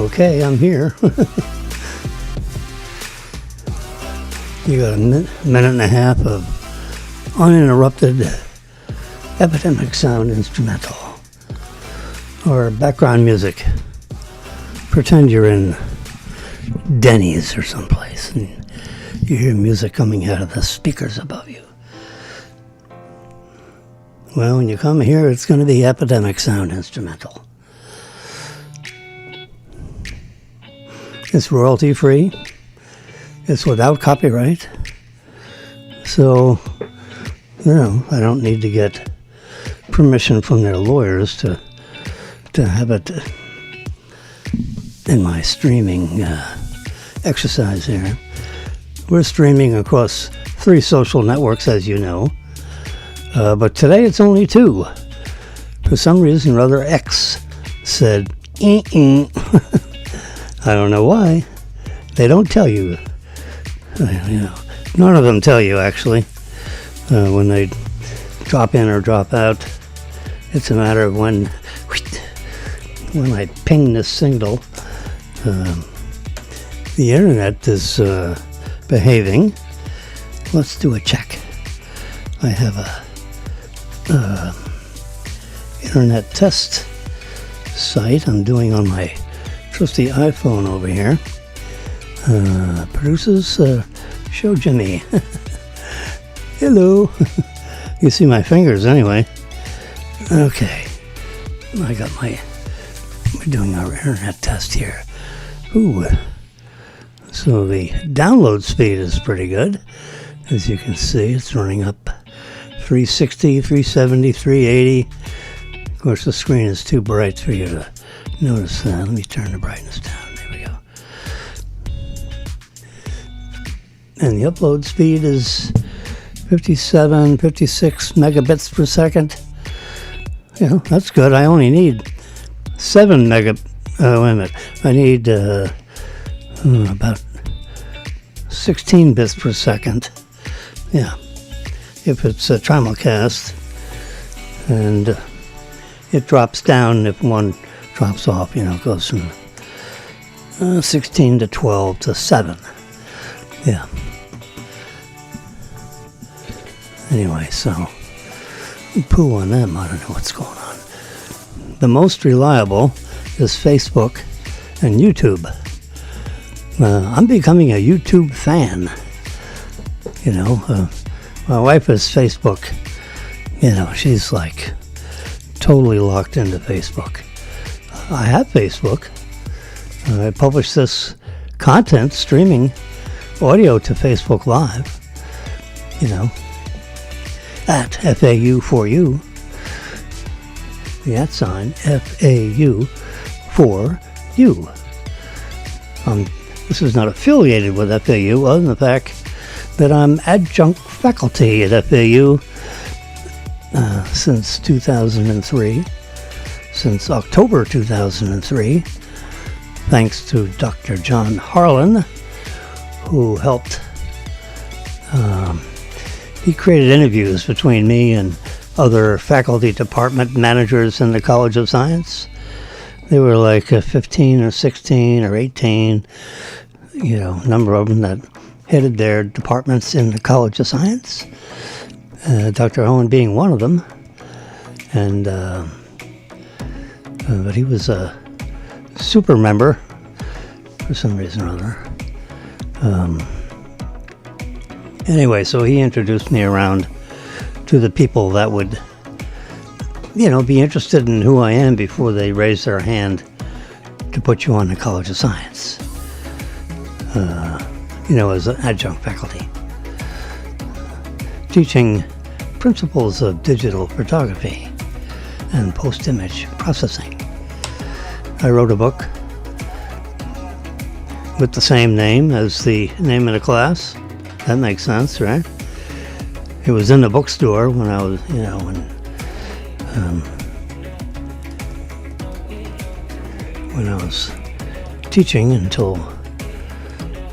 Okay, I'm here. You got a minute and a half of uninterrupted epidemic sound instrumental or background music. Pretend you're in Denny's or someplace and you hear music coming out of the speakers above you. Well, when you come here, it's going to be epidemic sound instrumental. It's royalty free. It's without copyright. So, I don't need to get permission from their lawyers to have it in my streaming exercise here. We're streaming across 3 social networks, as you know. But today it's only 2. For some reason or other, X said, I don't know why. They don't tell you. None of them tell you, actually, when they drop in or drop out. It's a matter of when I ping this signal, the internet is behaving. Let's do a check. I have a internet test site I'm doing on my trusty iPhone over here. Produces Show Jimmy. Hello. You see my fingers anyway. Okay. We're doing our internet test here. Ooh. So the download speed is pretty good. As you can see, it's running up 360, 370, 380. Of course, the screen is too bright for you to notice that. Let me turn the brightness down. There we go. And the upload speed is 57, 56 megabits per second. That's good. I only need 7 wait a minute. I need about 16 bits per second. Yeah. If it's a Simulcast. And it drops down if one drops off, it goes from 16 to 12 to 7. Yeah. Anyway, so poo on them. I don't know what's going on. The most reliable is Facebook and YouTube. I'm becoming a YouTube fan. My wife is Facebook. She's like totally locked into Facebook. I have Facebook. I publish this content, streaming audio to Facebook Live, at FAU4U, the @ FAU4U. This is not affiliated with FAU, other than the fact that I'm adjunct faculty at FAU since 2003, since October 2003, thanks to Dr. John Harlan, who helped. He created interviews between me and other faculty department managers in the College of Science. They were like 15 or 16 or 18, a number of them that headed their departments in the College of Science. Dr. Owen being one of them. And but he was a super member for some reason or other. Anyway, so he introduced me around to the people that would, be interested in who I am before they raise their hand to put you on the College of Science, as an adjunct faculty. Teaching principles of digital photography and post-image processing. I wrote a book with the same name as the name of the class. That makes sense, right? It was in the bookstore when I was, when I was teaching until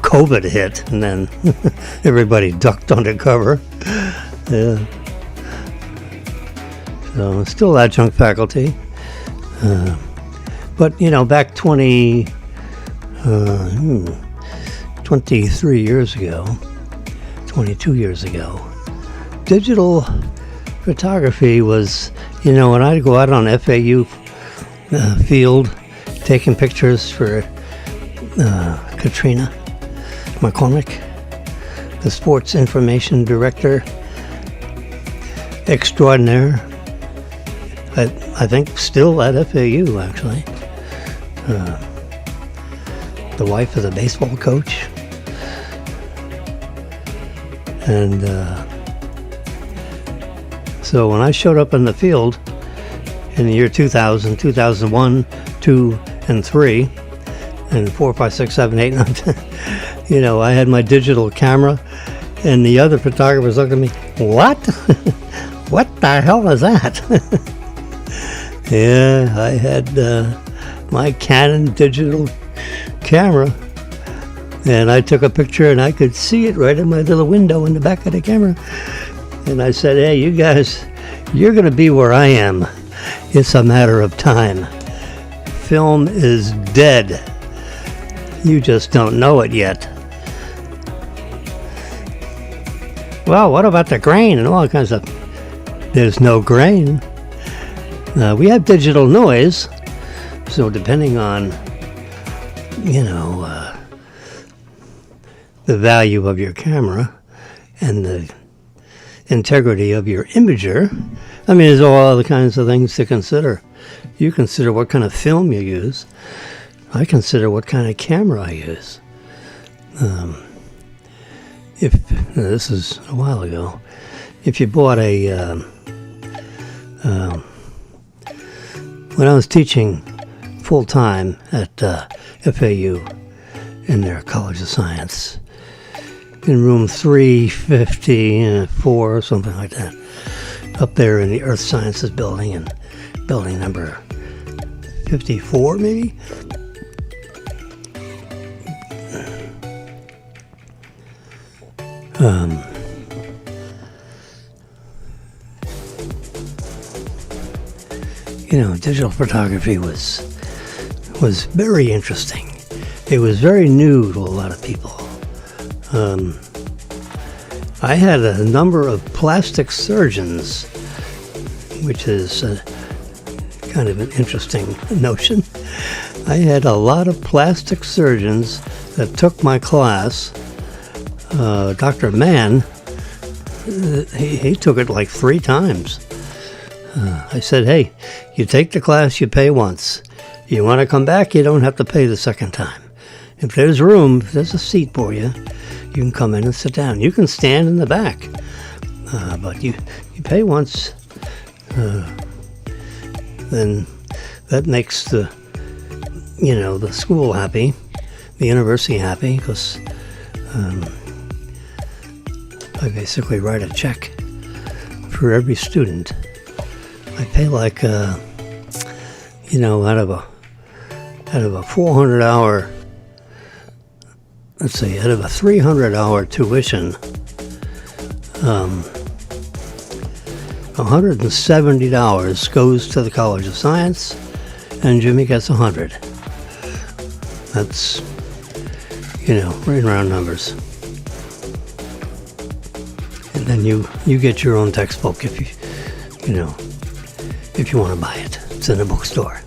COVID hit, and then everybody ducked under cover. Yeah. So still adjunct faculty. But, back 20 23 years ago, 22 years ago. Digital photography was, when I'd go out on FAU field taking pictures for Katrina McCormick, the sports information director extraordinaire, I think still at FAU, actually. The wife of the baseball coach. And so when I showed up in the field in the year 2000, 2001, 2, and 3, and 4, 5, 6, 7, 8, 9, 10, I had my digital camera, and the other photographers looked at me, what? What the hell is that? Yeah, I had my Canon digital camera, and I took a picture and I could see it right in my little window in the back of the camera. And I said, hey, you guys, you're going to be where I am. It's a matter of time. Film is dead. You just don't know it yet. Well, what about the grain and all kinds of stuff? There's no grain. We have digital noise, so depending on, the value of your camera and the integrity of your imager, there's all other kinds of things to consider. You consider what kind of film you use. I consider what kind of camera I use. This is a while ago, if you bought when I was teaching full-time at FAU in their College of Science, in room 354 or something like that, up there in the Earth Sciences building, and building number 54 maybe? Digital photography was very interesting. It was very new to a lot of people. I had a number of plastic surgeons, which is kind of an interesting notion. I had a lot of plastic surgeons that took my class. Dr. Mann, he took it like 3 times. I said, hey, you take the class, you pay once. You want to come back, you don't have to pay the second time. If there's room, if there's a seat for you, you can come in and sit down. You can stand in the back, but you pay once. Then that makes the school happy, the university happy, because I basically write a check for every student. I pay like out of a 400-hour, let's see, out of a 300-hour tuition, $170 goes to the College of Science, and Jimmy gets 100. That's, right in round numbers. And then you get your own textbook if you want to buy it. It's in a bookstore.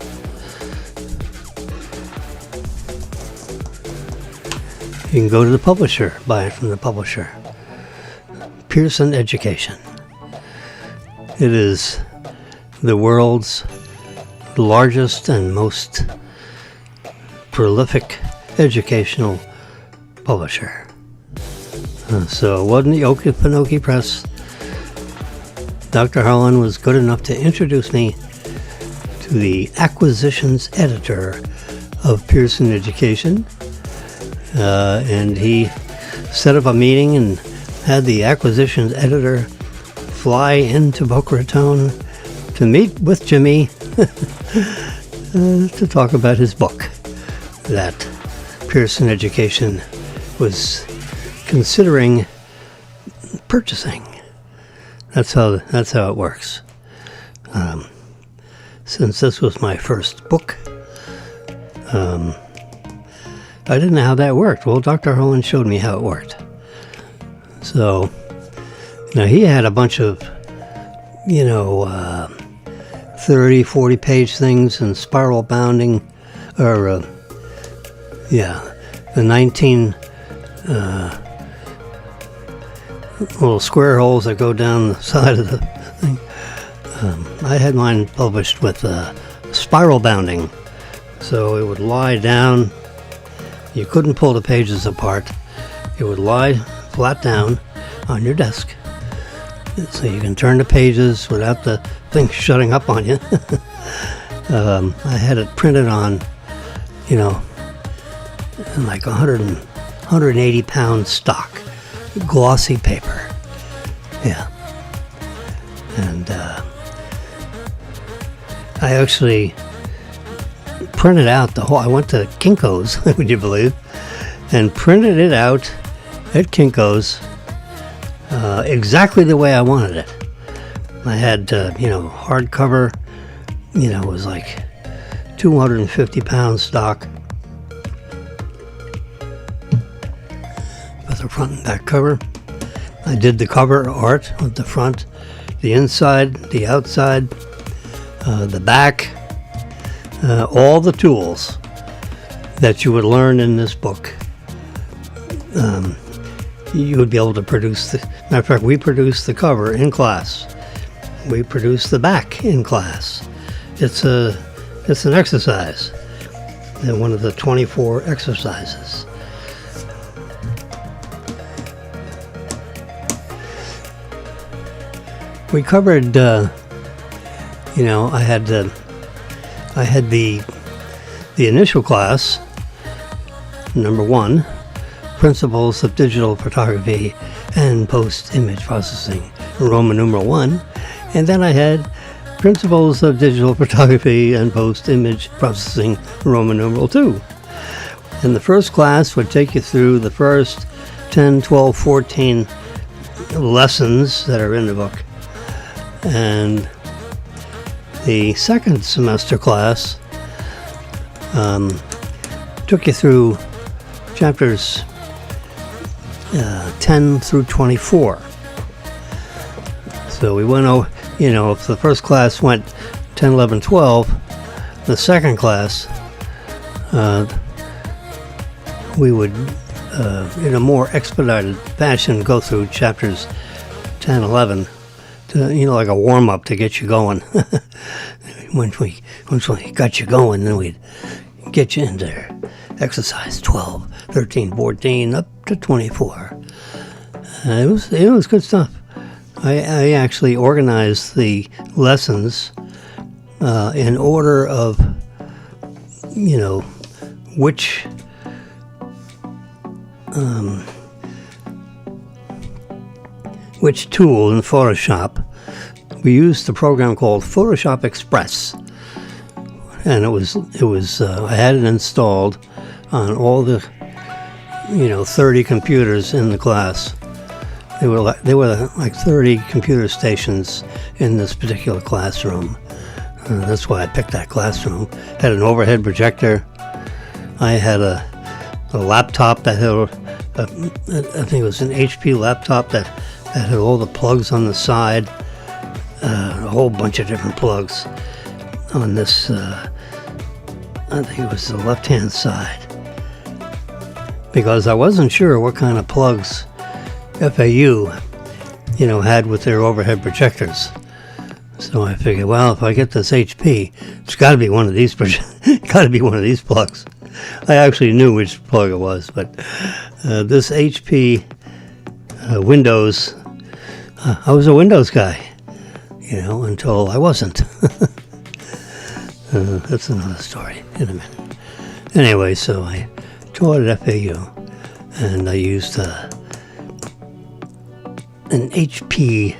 You can go to the publisher, buy it from the publisher. Pearson Education. It is the world's largest and most prolific educational publisher. So it wasn't the Okefenokee Press. Dr. Harlan was good enough to introduce me to the acquisitions editor of Pearson Education. And he set up a meeting and had the acquisitions editor fly into Boca Raton to meet with Jimmy to talk about his book that Pearson Education was considering purchasing. That's how it works. Since this was my first book, I didn't know how that worked. Well, Dr. Harlan showed me how it worked. So, he had a bunch of, 30, 40-page things and spiral bounding, or, the 19 little square holes that go down the side of the thing. I had mine published with spiral bounding. So it would lie down. You couldn't pull the pages apart. It would lie flat down on your desk. So you can turn the pages without the thing shutting up on you. I had it printed on, like 180 pound stock, glossy paper. Yeah. And I actually printed out the whole, I went to Kinko's, would you believe, and printed it out at Kinko's exactly the way I wanted it. I had, hardcover, it was like 250 pound stock with the front and back cover. I did the cover art with the front, the inside, the outside, the back, all the tools that you would learn in this book. You would be able to produce matter of fact, we produced the cover in class. We produced the back in class. It's an exercise, one of the 24 exercises. We covered, I had the initial class, number 1, Principles of Digital Photography and Post-Image Processing, Roman numeral 1, and then I had Principles of Digital Photography and Post-Image Processing, Roman numeral 2. And the first class would take you through the first 10, 12, 14 lessons that are in the book. And the second semester class took you through chapters 10 through 24. So we went over, if the first class went 10, 11, 12, the second class, we would, in a more expedited fashion, go through chapters 10, 11, to, like a warm-up to get you going. Once we got you going, then we'd get you into exercise 12, 13, 14, up to 24. It was good stuff. I actually organized the lessons in order of, which tool in Photoshop. We used the program called Photoshop Express, and it was I had it installed on all the 30 computers in the class. There were like 30 computer stations in this particular classroom. That's why I picked that classroom. Had an overhead projector. I had a laptop that had I think it was an HP laptop that had all the plugs on the side, a whole bunch of different plugs on this, I think it was the left-hand side, because I wasn't sure what kind of plugs FAU, had with their overhead projectors. So I figured, well, if I get this HP, it's got to be one of these plugs. I actually knew which plug it was, but this HP Windows, I was a Windows guy, until I wasn't. That's another story in a minute. Anyway, so I taught at FAU, and I used an HP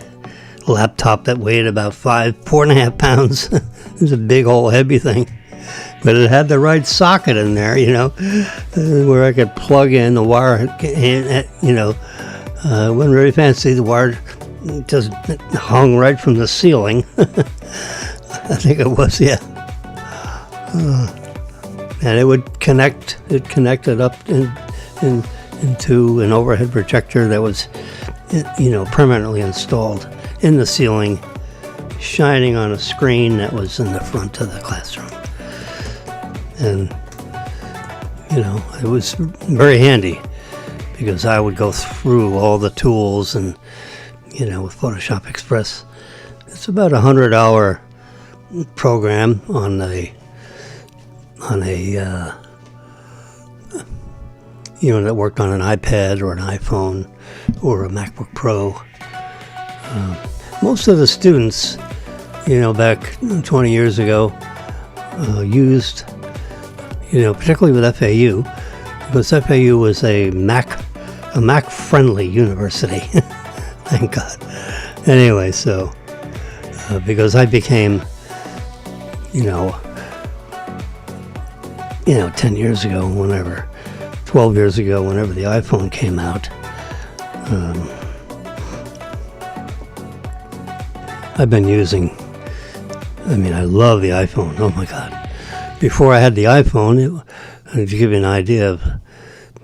laptop that weighed about 4.5 pounds. It was a big old heavy thing, but it had the right socket in there, where I could plug in the wire. It wasn't very fancy. The wire just hung right from the ceiling. I think it was, yeah. and it connected up into an overhead projector that was, permanently installed in the ceiling, shining on a screen that was in the front of the classroom. And, it was very handy because I would go through all the tools and, with Photoshop Express. It's about $100 program on a that worked on an iPad or an iPhone or a MacBook Pro. Most of the students, back 20 years ago, used, particularly with FAU, because FAU was a Mac-friendly university. Thank God. Anyway, so because I became, 10 years ago, 12 years ago, whenever the iPhone came out, I've been using, I love the iPhone. Oh my God. Before I had the iPhone, to give you an idea of,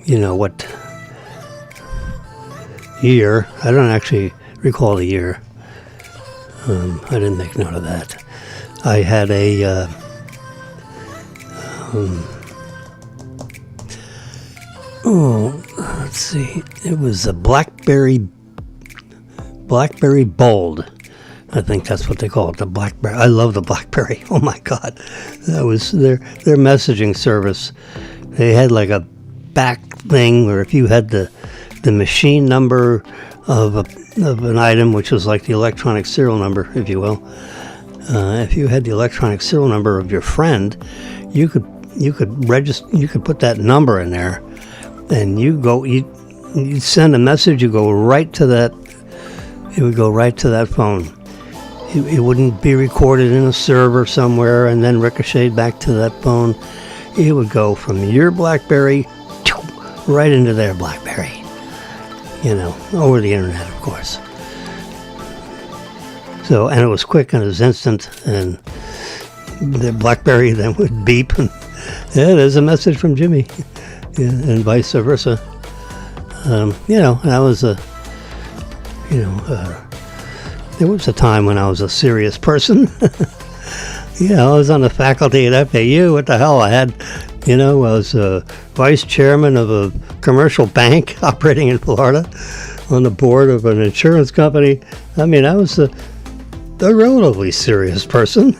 what year, I don't actually recall the year. I didn't make note of that. I had a, let's see, it was a BlackBerry Bold. I think that's what they call it, the BlackBerry. I love the BlackBerry. Oh my God, that was their messaging service. They had like a back thing where if you had the machine number of an item, which was like the electronic serial number, if you will. If you had the electronic serial number of your friend, you could register. You could put that number in there, and you'd send a message. You go right to that. It would go right to that phone. It wouldn't be recorded in a server somewhere and then ricocheted back to that phone. It would go from your BlackBerry right into their BlackBerry. Over the internet, of course. So, and it was quick and it was instant, and the BlackBerry then would beep, and there's a message from Jimmy, and vice versa. That was there was a time when I was a serious person. I was on the faculty at FAU. What the hell? I was vice chairman of a commercial bank operating in Florida, on the board of an insurance company. I was a relatively serious person.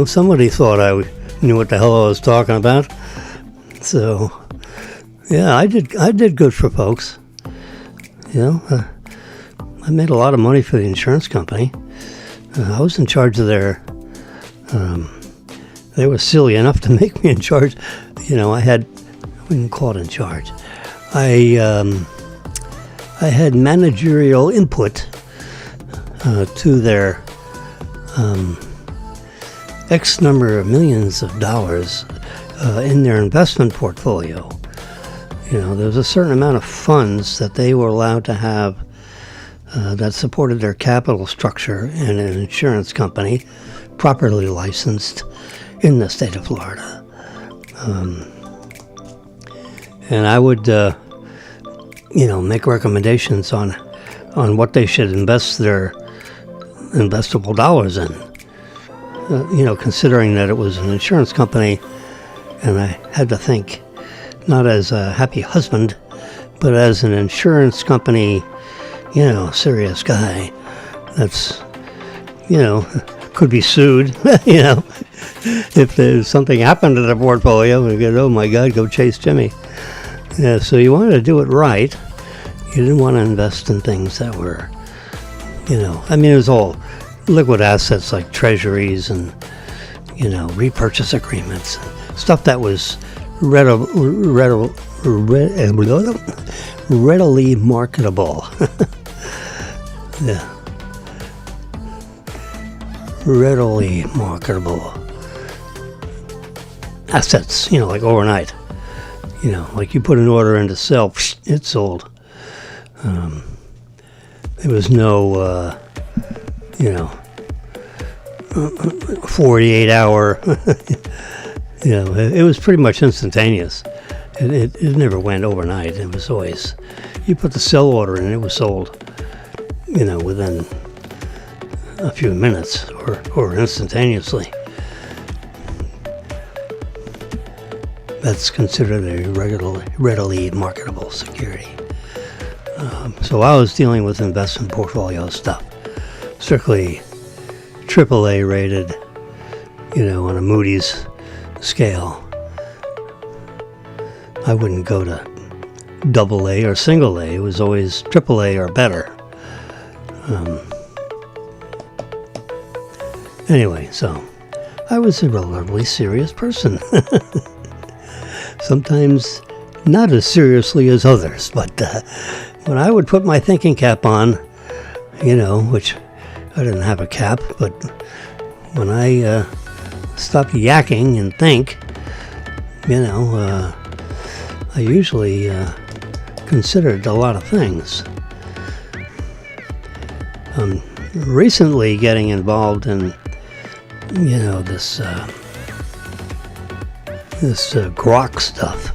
Somebody thought I knew what the hell I was talking about. So, I did good for folks. I made a lot of money for the insurance company. I was in charge of their. They were silly enough to make me in charge. I wouldn't call it in charge. I had managerial input to their X number of millions of dollars in their investment portfolio. There was a certain amount of funds that they were allowed to have that supported their capital structure in an insurance company properly licensed in the state of Florida. And I would, make recommendations on what they should invest their investable dollars in. Considering that it was an insurance company, and I had to think not as a happy husband, but as an insurance company, serious guy that's, could be sued, if there's something happened to the portfolio, and you go, oh my God, go chase Jimmy. Yeah, so you wanted to do it right. You didn't want to invest in things that were, it was all liquid assets like treasuries and, repurchase agreements, stuff that was readily marketable. Yeah. Readily marketable assets, like overnight. Like you put an order in to sell, it's sold. There was no, 48-hour, it was pretty much instantaneous. It never went overnight. It was always, you put the sell order in, it was sold, within a few minutes or instantaneously. That's considered a readily marketable security. So I was dealing with investment portfolio stuff, strictly AAA rated, on a Moody's scale. I wouldn't go to AA or single A. It was always AAA or better. Anyway, so I was a relatively serious person. Sometimes not as seriously as others, but when I would put my thinking cap on, which I didn't have a cap, but when I stopped yakking and think, I usually considered a lot of things. Recently getting involved in, this grok stuff,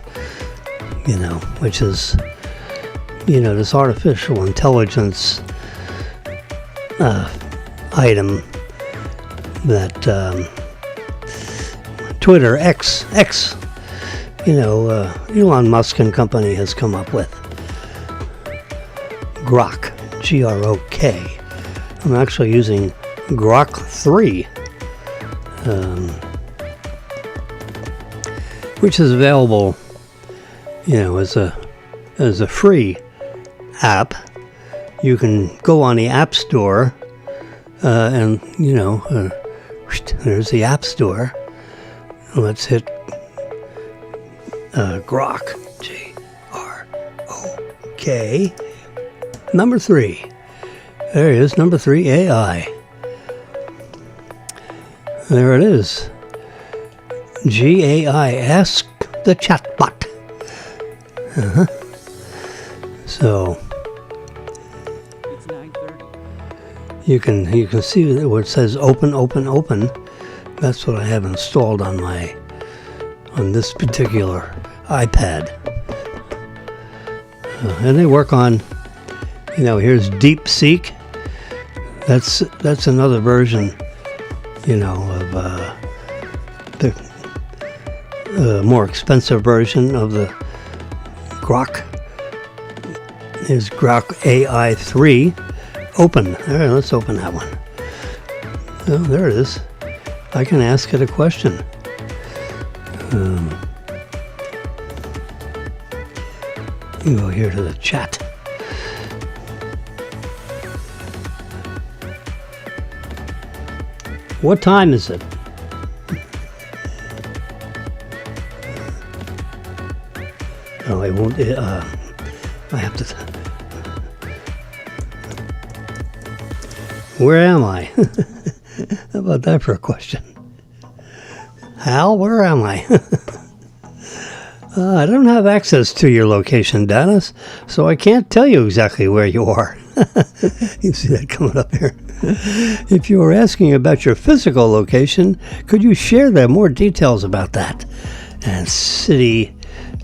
which is, this artificial intelligence item that Twitter, X, Elon Musk and company has come up with. Grok, Grok. I'm actually using Grok 3, which is available, as a free app. You can go on the App Store, and there's the App Store. Let's hit Grok, Grok, number 3. There it is, number 3, AI. There it is. GAI, ask the chatbot. So it's 9:30. You can see where it says open. That's what I have installed on this particular iPad. And they work on, here's DeepSeek. That's another version, of the more expensive version of the Grok. Here's Grok AI 3. Open. All right, let's open that one. Oh, there it is. I can ask it a question. You go here to the chat. What time is it? Oh, I won't. I have to. Where am I? How about that for a question? Hal, where am I? I don't have access to your location data, so I can't tell you exactly where you are. You see that coming up here. If you were asking about your physical location, could you share more details about that? And city,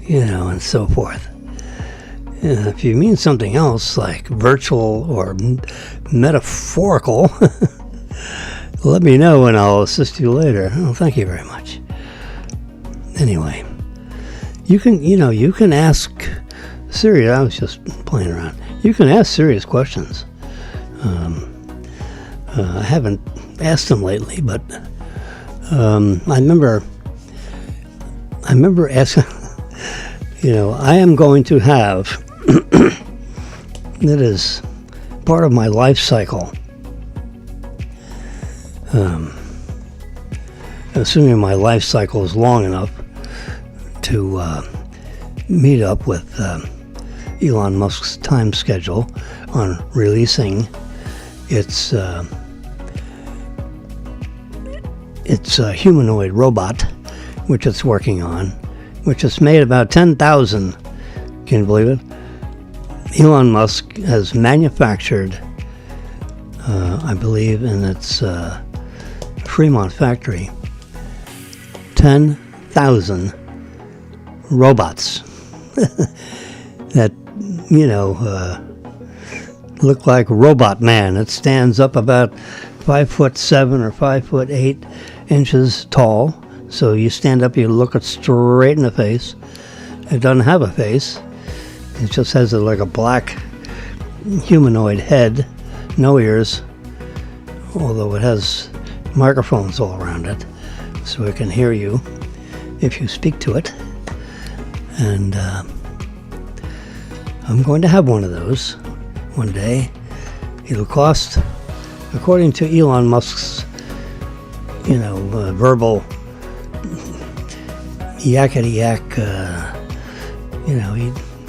and so forth. If you mean something else, like virtual or metaphorical, let me know and I'll assist you later. Oh, thank you very much. Anyway, you can ask Siri. I was just playing around. You can ask serious questions. I haven't asked them lately, but I remember asking. I am going to have. That is part of my life cycle. Assuming my life cycle is long enough to meet up with Elon Musk's time schedule on releasing its humanoid robot, which it's working on, which has made about 10,000. Can you believe it? Elon Musk has manufactured, I believe, in its Fremont factory, 1,000 robots that, look like Robot Man. It stands up about 5'7" or 5'8" tall. So you stand up, you look it straight in the face. It doesn't have a face. It just has like a black humanoid head, no ears, although it has microphones all around it, so it can hear you if you speak to it. And I'm going to have one of those one day. It'll cost, according to Elon Musk's, verbal yakety yak, he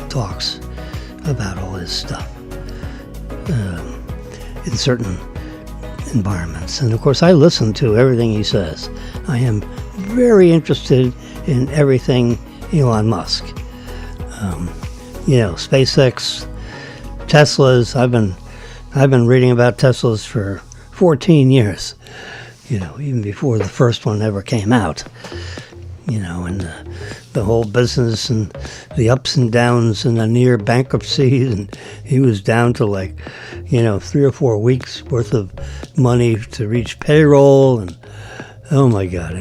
talks about all his stuff in certain environments. And of course, I listen to everything he says. I am very interested in everything Elon Musk. SpaceX, Teslas. I've been reading about Teslas for 14 years. Even before the first one ever came out. And the whole business and the ups and downs and the near bankruptcy, and he was down to 3 or 4 weeks worth of money to reach payroll, and oh my God,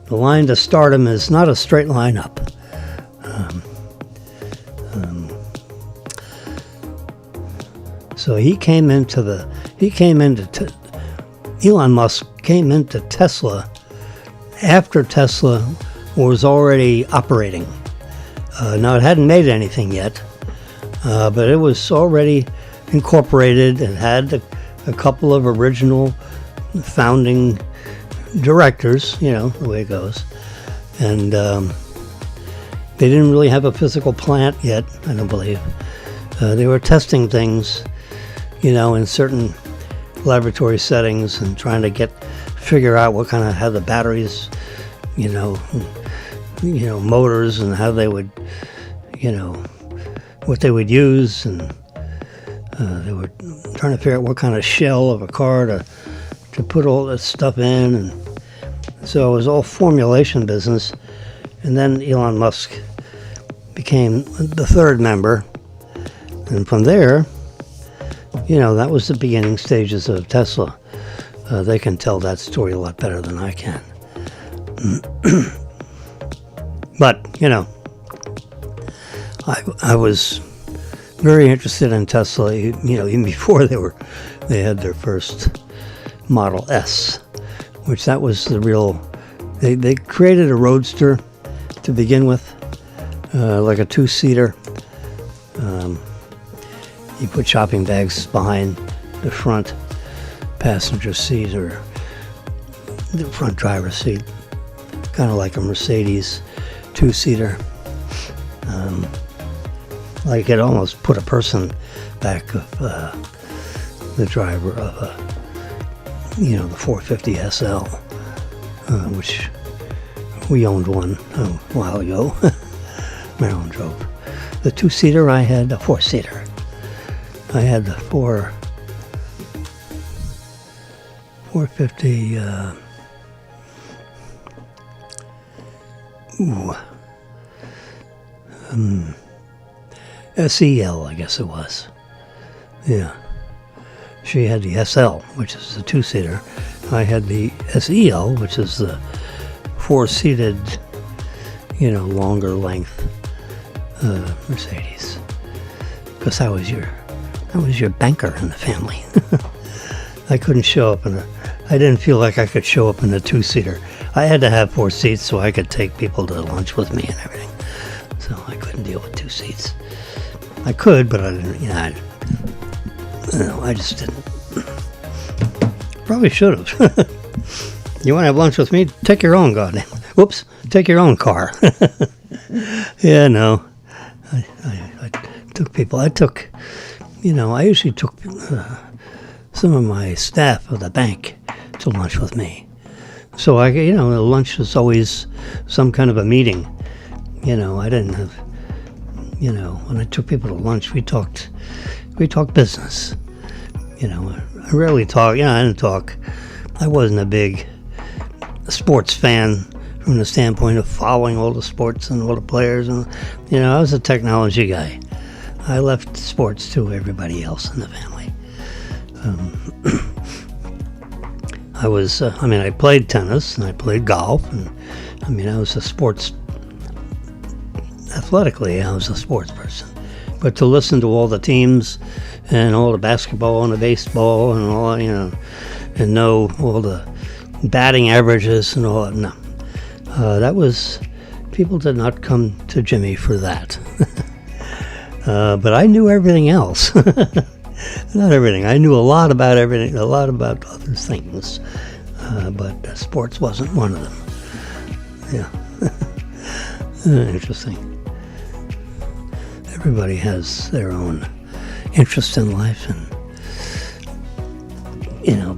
the line to stardom is not a straight line up. So Elon Musk came into Tesla after Tesla was already operating. Now, it hadn't made anything yet, but it was already incorporated and had a couple of original founding directors, the way it goes. And they didn't really have a physical plant yet, I don't believe. They were testing things, in certain laboratory settings and trying to figure out what kind of, how the batteries, motors, and how they would, what they would use, and they were trying to figure out what kind of shell of a car to put all this stuff in, and so it was all formulation business. And then Elon Musk became the third member, and from there, that was the beginning stages of Tesla. They can tell that story a lot better than I can. But, I was very interested in Tesla, even before they had their first Model S, which that was the real, they created a roadster to begin with, like a 2-seater. You put shopping bags behind the front passenger seat or the front driver's seat, kind of like a Mercedes 2-seater. Like it almost put a person back of the driver of the 450 SL, which we owned one a while ago. Marilyn drove. The 2-seater, I had a 4-seater. I had the 450 SEL, I guess it was. Yeah. She had the SL, which is the 2-seater. I had the SEL, which is the 4-seated, longer length Mercedes. Because I was your banker in the family. I couldn't show up I didn't feel like I could show up in a 2-seater. I had to have 4 seats so I could take people to lunch with me and everything. So I couldn't deal with 2 seats. I could, but I didn't, I just didn't. Probably should have. You want to have lunch with me? Take your own goddamn. Whoops. Take your own car. Yeah, no. I took people. I usually took some of my staff of the bank to lunch with me. So lunch was always some kind of a meeting. I didn't have, when I took people to lunch, we talked business. I rarely talk, I didn't talk. I wasn't a big a sports fan from the standpoint of following all the sports and all the players. And, I was a technology guy. I left sports to everybody else in the family. I played tennis and I played golf, and I was a sports, athletically, I was a sports person. But to listen to all the teams and all the basketball and the baseball and all, and know all the batting averages and all that, no. People did not come to Jimmy for that. But I knew everything else. Not everything. I knew a lot about everything, a lot about other things. But sports wasn't one of them. Yeah. Interesting. Everybody has their own interest in life, and,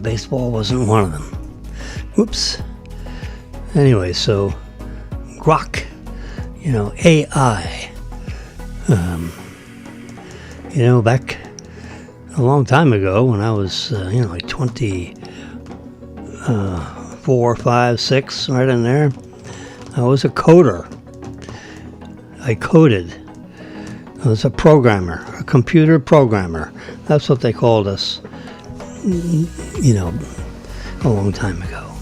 baseball wasn't one of them. Whoops. Anyway, so grok, AI. Back a long time ago when I was, like 24, 5, 6, right in there, I was a coder. I coded. I was a programmer, a computer programmer. That's what they called us, a long time ago.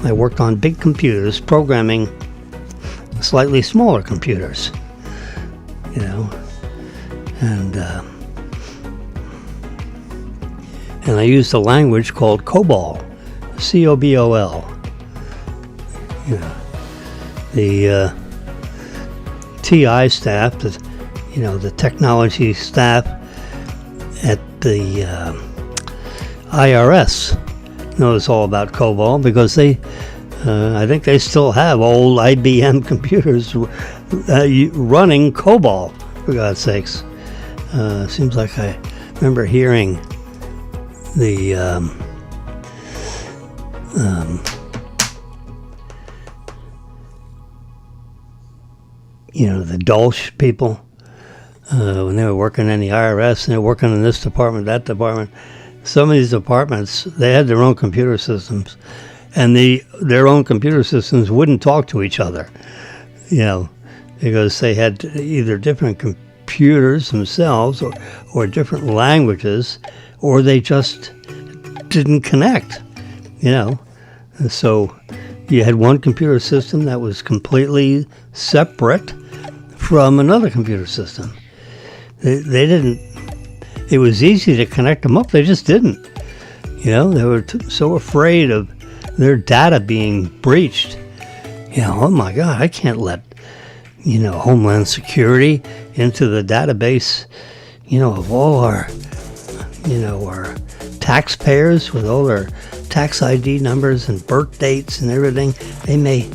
I worked on big computers, programming slightly smaller computers, and I used a language called COBOL, COBOL. The TI staff, the technology staff at the IRS knows all about COBOL, because I think they still have old IBM computers running COBOL, for God's sakes. Seems like I remember hearing the the Dolch people, when they were working in the IRS, and they were working in this department, that department. Some of these departments, they had their own computer systems, and their own computer systems wouldn't talk to each other, because they had either different computers themselves or different languages, or they just didn't connect, And so you had one computer system that was completely separate from another computer system. They didn't. It was easy to connect them up. They just didn't. They were so afraid of their data being breached. Oh my God, I can't let, Homeland Security into the database, of all our, our taxpayers with all their tax ID numbers and birth dates and everything. They may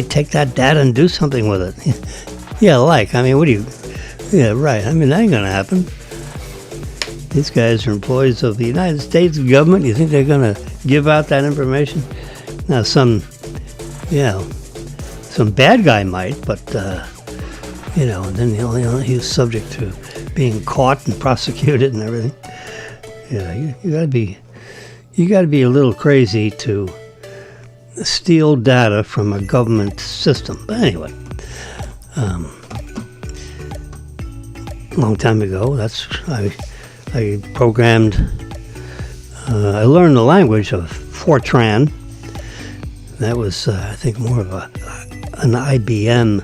take that data and do something with it. What do you... Yeah, right. That ain't going to happen. These guys are employees of the United States government. You think they're going to give out that information? Now, some bad guy might, but, and then he's subject to being caught and prosecuted and everything. You got to be a little crazy to steal data from a government system. But anyway, long time ago, I programmed, I learned the language of Fortran. That was, I think, more of an IBM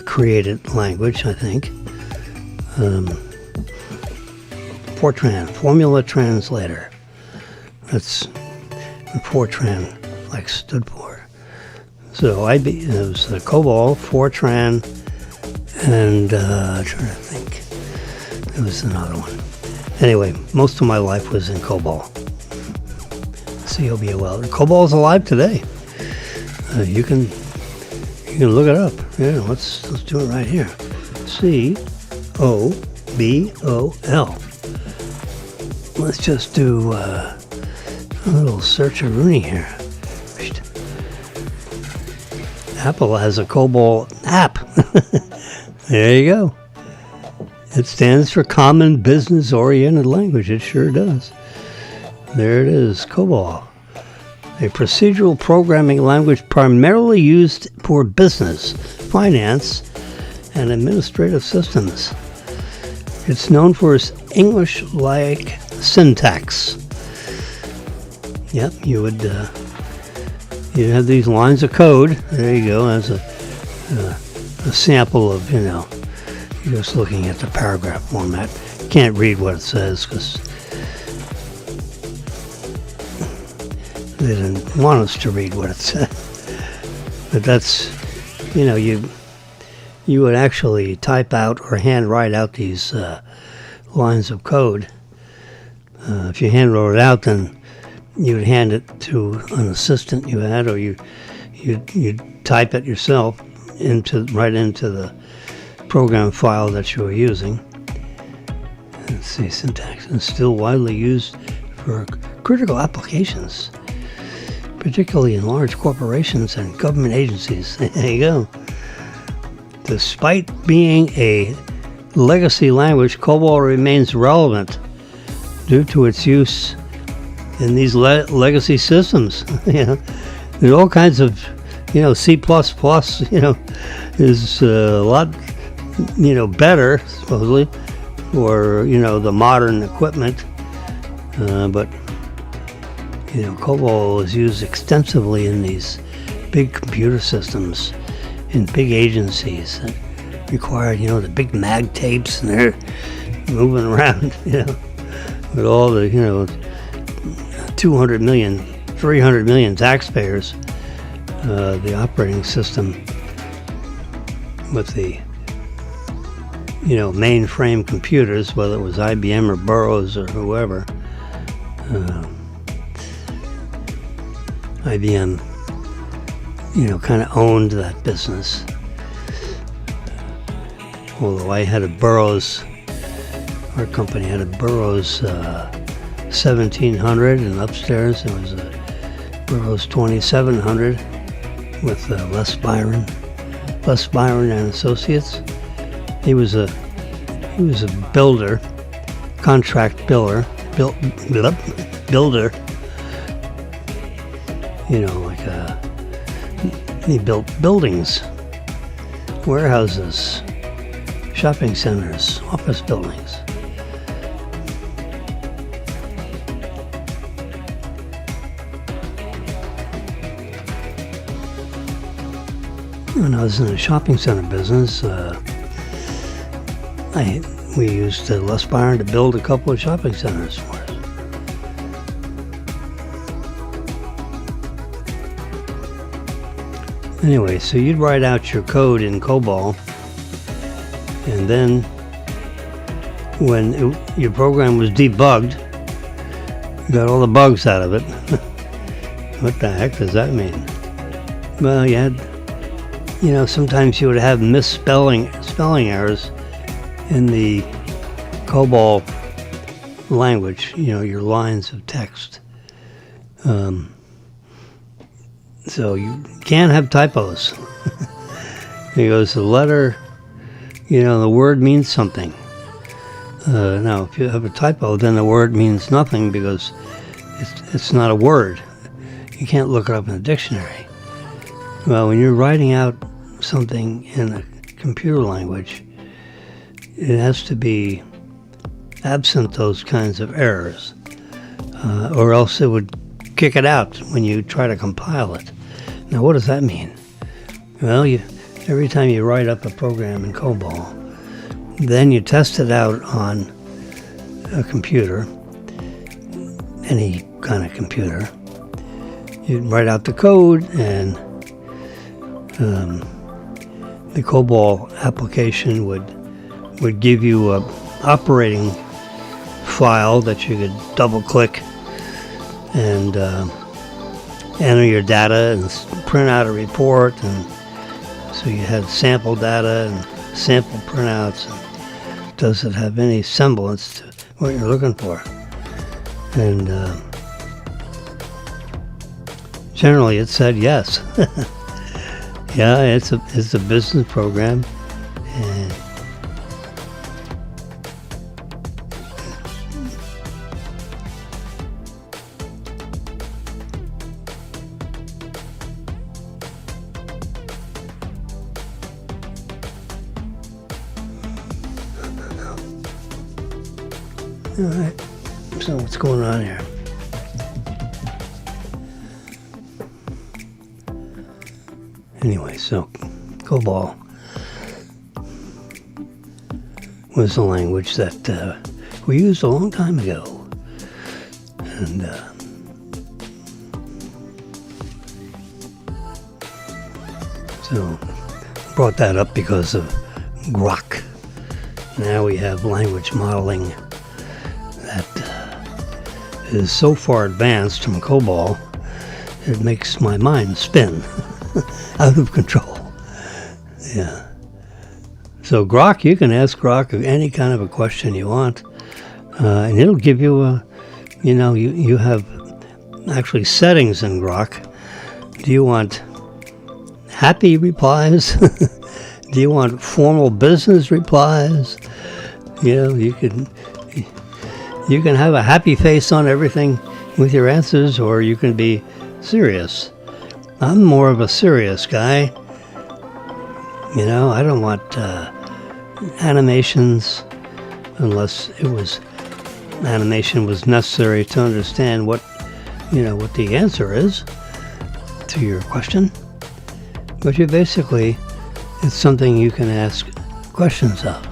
created language, I think. Fortran, Formula Translator. That's what Fortran stood for. So it was COBOL, Fortran, and I'm trying to think. There was another one. Anyway, most of my life was in COBOL. COBOL. COBOL's alive today. You can look it up. Yeah, let's do it right here. COBOL. Let's just do a little search-a-rooney here. Apple has a COBOL app. There you go. It stands for Common Business Oriented Language. It sure does. There it is, COBOL. a procedural programming language primarily used for business, finance, and administrative systems. It's known for its English-like syntax. Yep, you'd have these lines of code. There you go, as a sample of, you're just looking at the paragraph format. You can't read what it says because they didn't want us to read what it said. But that's, you would actually type out or hand write out these lines of code. If you hand wrote it out, then you would hand it to an assistant you had, or you type it yourself right into the program file that you were using. Let's see, syntax is still widely used for critical applications, particularly in large corporations and government agencies. There you go. Despite being a legacy language, COBOL remains relevant due to its use in these legacy systems. There's all kinds of, C++, is a lot, better, supposedly, for, the modern equipment. But, COBOL is used extensively in these big computer systems, in big agencies that required, the big mag tapes, and they're moving around, with all the, 200 million, 300 million taxpayers, the operating system with the, mainframe computers, whether it was IBM or Burroughs or whoever. IBM, kind of owned that business. Although I had a Burroughs, our company had a Burroughs 1700, and upstairs there was a Burroughs 2700 with Les Byron and Associates. He was a builder, contract builder. He built buildings, warehouses, shopping centers, office buildings. When I was in the shopping center business, we used Les Byron to build a couple of shopping centers for us. Anyway, so you'd write out your code in COBOL, and then when your program was debugged, you got all the bugs out of it. What the heck does that mean? Well, you had, sometimes you would have spelling errors in the COBOL language, your lines of text. So you can't have typos. Because the letter, the word means something. Now, if you have a typo, then the word means nothing because it's not a word. You can't look it up in a dictionary. Well, when you're writing out something in a computer language, it has to be absent those kinds of errors, or else it would kick it out when you try to compile it. Now, what does that mean? Well, every time you write up a program in COBOL, then you test it out on a computer, any kind of computer. You write out the code, and the COBOL application would give you a operating file that you could double-click and enter your data and print out a report. And so you had sample data and sample printouts. And does it have any semblance to what you're looking for? And generally it said yes. Yeah, it's a business program. And All right. So what's going on here? Anyway, so COBOL was a language that we used a long time ago. And so I brought that up because of Grok. Now we have language modeling that is so far advanced from COBOL, it makes my mind spin out of control. Yeah. So Grok, you can ask Grok any kind of a question you want, and it'll give you you have actually settings in Grok. Do you want happy replies? Do you want formal business replies? You can have a happy face on everything with your answers, or you can be serious. I'm more of a serious guy. I don't want animations unless animation was necessary to understand what the answer is to your question. But it's something you can ask questions of.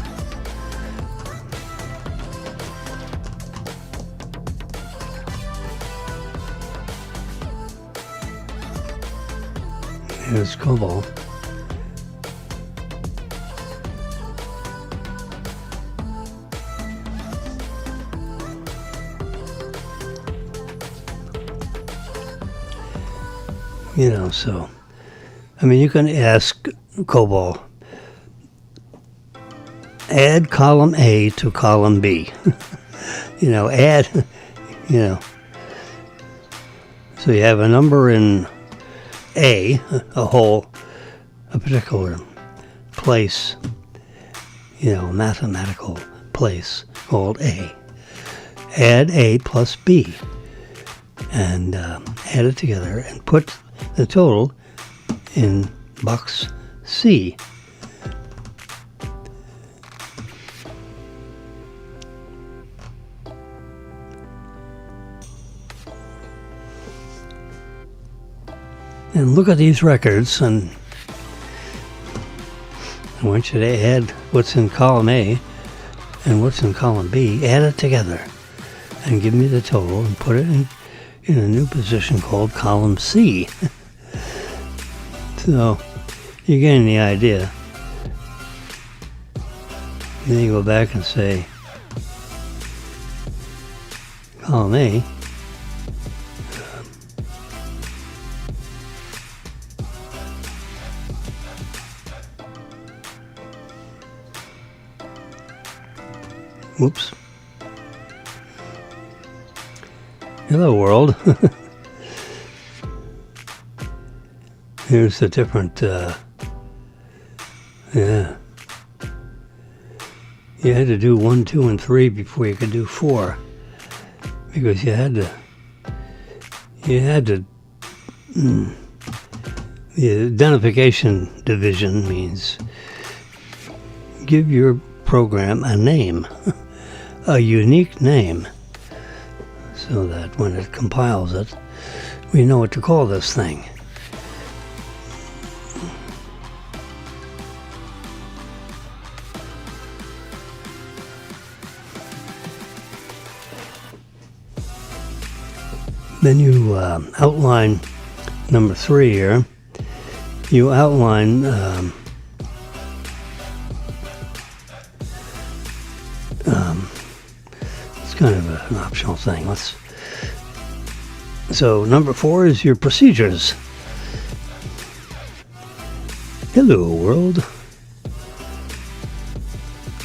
Here's COBOL. So, you can ask COBOL, add column A to column B. Add, So you have a number in A, a particular place, a mathematical place called A. Add A plus B and add it together and put the total in box C. And look at these records, and I want you to add what's in column A and what's in column B, add it together and give me the total and put it in a new position called column C. So you're getting the idea. Then you go back and say column A, whoops. Hello, world. Here's the different, yeah. You had to do 1, 2, and 3 before you could do 4. Because you had to, the identification division means give your program a name, a unique name, so that when it compiles it, we know what to call this thing. Then you outline number 3 here. You outline it's kind of an optional thing. So number 4 is your procedures. Hello, world.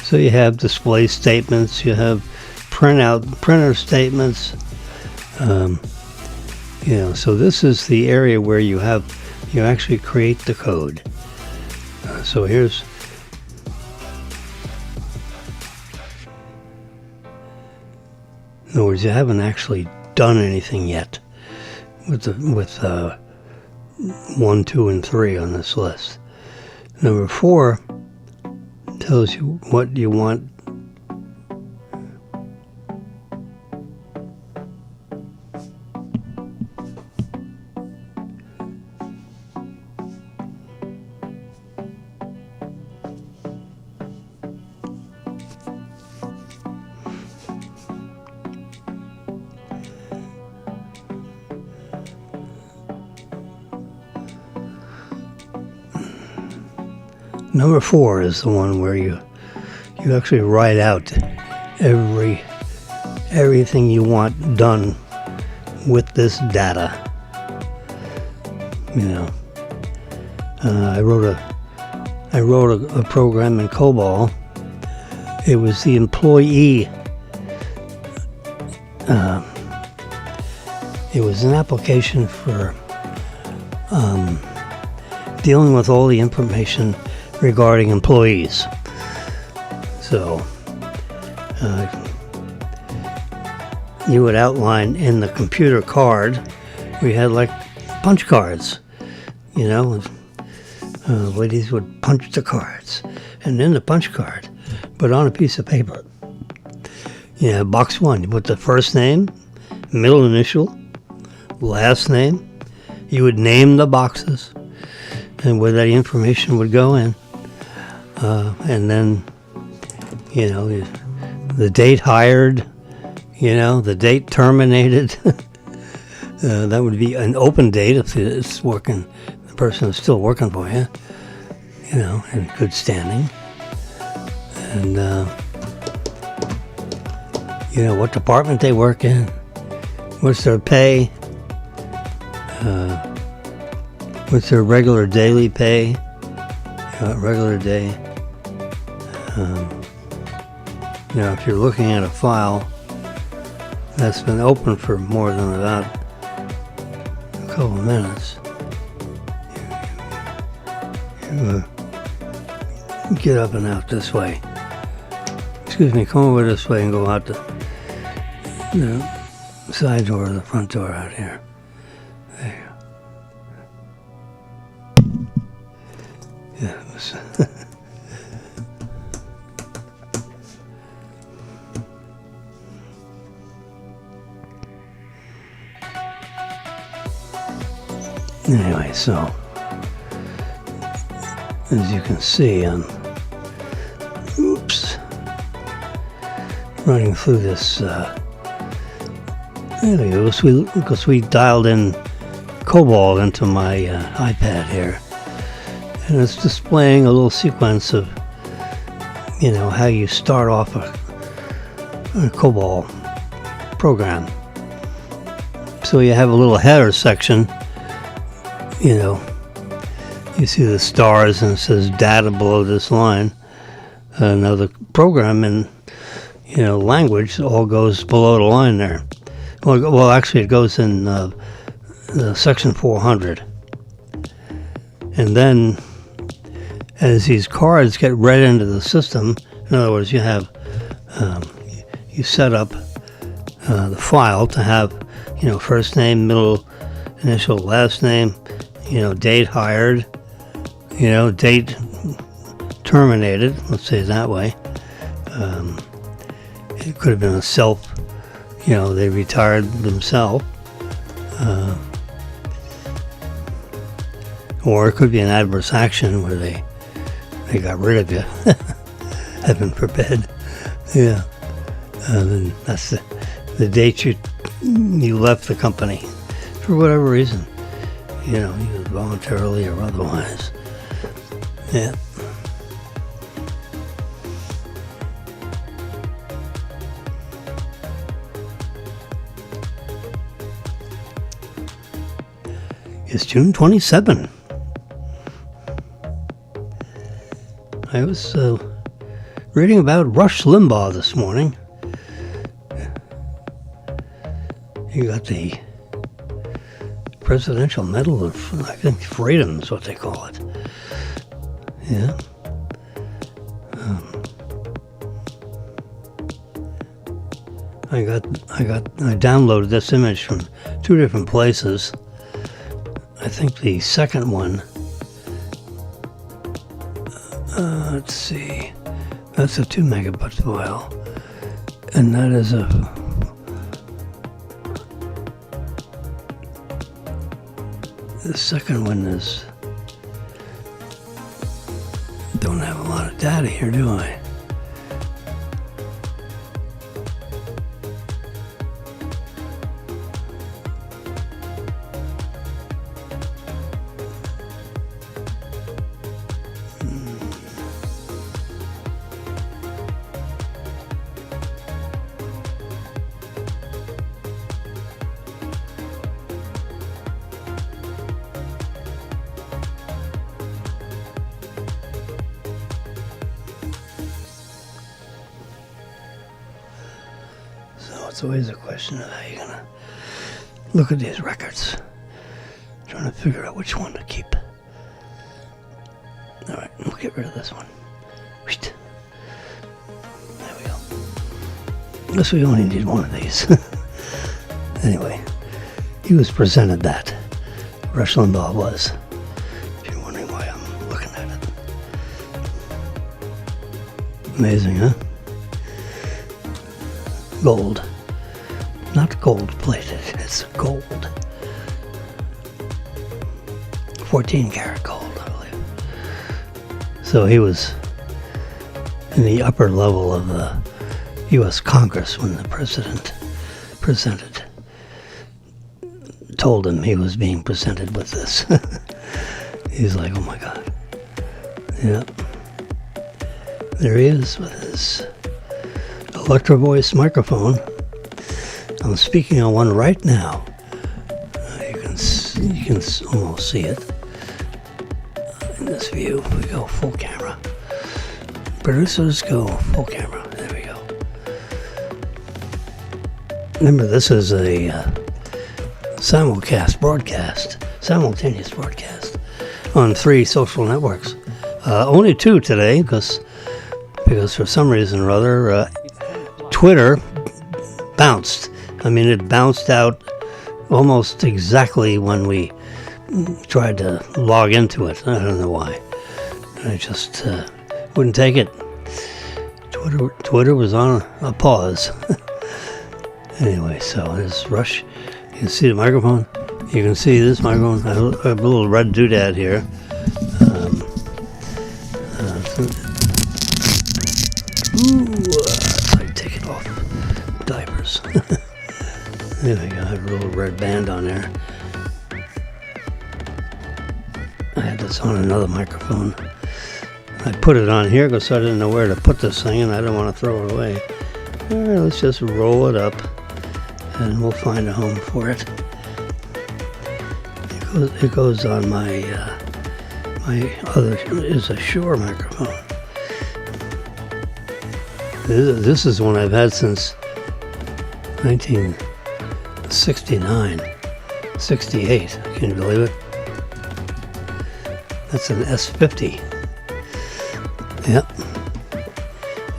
So you have display statements, you have printer statements. So this is the area where you actually create the code. So here's, in other words, you haven't actually done anything yet with 1, 2, and 3 on this list. Number 4 tells you what you want Number 4 is the one where you actually write out everything you want done with this data. You know, I wrote a program in COBOL. It was the employee. It was an application for dealing with all the information regarding employees. So you would outline in the computer card. We had like punch cards, you know. Ladies would punch the cards, and in the punch card, but on a piece of paper. Yeah, box 1, you put the first name, middle initial, last name. You would name the boxes and where that information would go in. And then, you know, the date hired, you know, the date terminated. That would be an open date if it's working, the person is still working for you, you know, in good standing. And, you know, what department they work in, what's their pay, what's their regular daily pay, regular day. You know, if you're looking at a file that's been open for more than about a couple of minutes, you get up and out this way. Excuse me, come over this way and go out the side door or the front door out here. There you go. Yeah, it was anyway, so as you can see, I'm running through this. There we go. Because we dialed in COBOL into my iPad here, and it's displaying a little sequence of, you know, how you start off a COBOL program. So you have a little header section. You know, you see the stars and it says data below this line. Now the program in, you know, language all goes below the line there. Well, actually, it goes in the section 400. And then, as these cards get read into the system, in other words, you have, you set up the file to have, you know, first name, middle initial, last name, you know, date hired, you know, date terminated, let's say it that way. It could have been a self, you know, they retired themselves. Or it could be an adverse action where they got rid of you. Heaven forbid. Yeah. And that's the date you left the company for whatever reason. You know, either voluntarily or otherwise. Yeah. It's June 27. I was reading about Rush Limbaugh this morning. He got the Presidential Medal of, I think, Freedom is what they call it. Yeah. I downloaded this image from 2 different places. I think the second one, let's see, that's a 2 megabyte file, and that is the second one is, don't have a lot of data here, do I? it's always a question of how you're gonna look at these records. Trying to figure out which one to keep. Alright, we'll get rid of this one. Wheat. There we go. Guess we only need one of these. Anyway, he was presented that. Rush Limbaugh was. If you're wondering why I'm looking at it. Amazing, huh? Gold. Not gold plated, it's gold. 14 karat gold, I believe. So he was in the upper level of the U.S. Congress when the president presented. Told him he was being presented with this. He's like, oh my God. Yep. There he is with his Electro Voice microphone. I'm speaking on one right now. You can almost see it in this view. We go full camera. Producers go full camera. There we go. Remember, this is a simulcast broadcast, simultaneous broadcast on 3 social networks. Only 2 today because for some reason or other, Twitter bounced. I mean, it bounced out almost exactly when we tried to log into it. I don't know why. I just wouldn't take it. Twitter was on a pause. Anyway, so there's Rush. You can see the microphone. You can see this microphone. I have a little red doodad here. I take it off. Diapers. There we go. I have a little red band on there. I had this on another microphone. I put it on here because I didn't know where to put this thing and I didn't want to throw it away. All right, let's just roll it up and we'll find a home for it. It goes on my other is a Shure microphone. This is one I've had since 1969, 68. Can you believe it? That's an S50. Yep,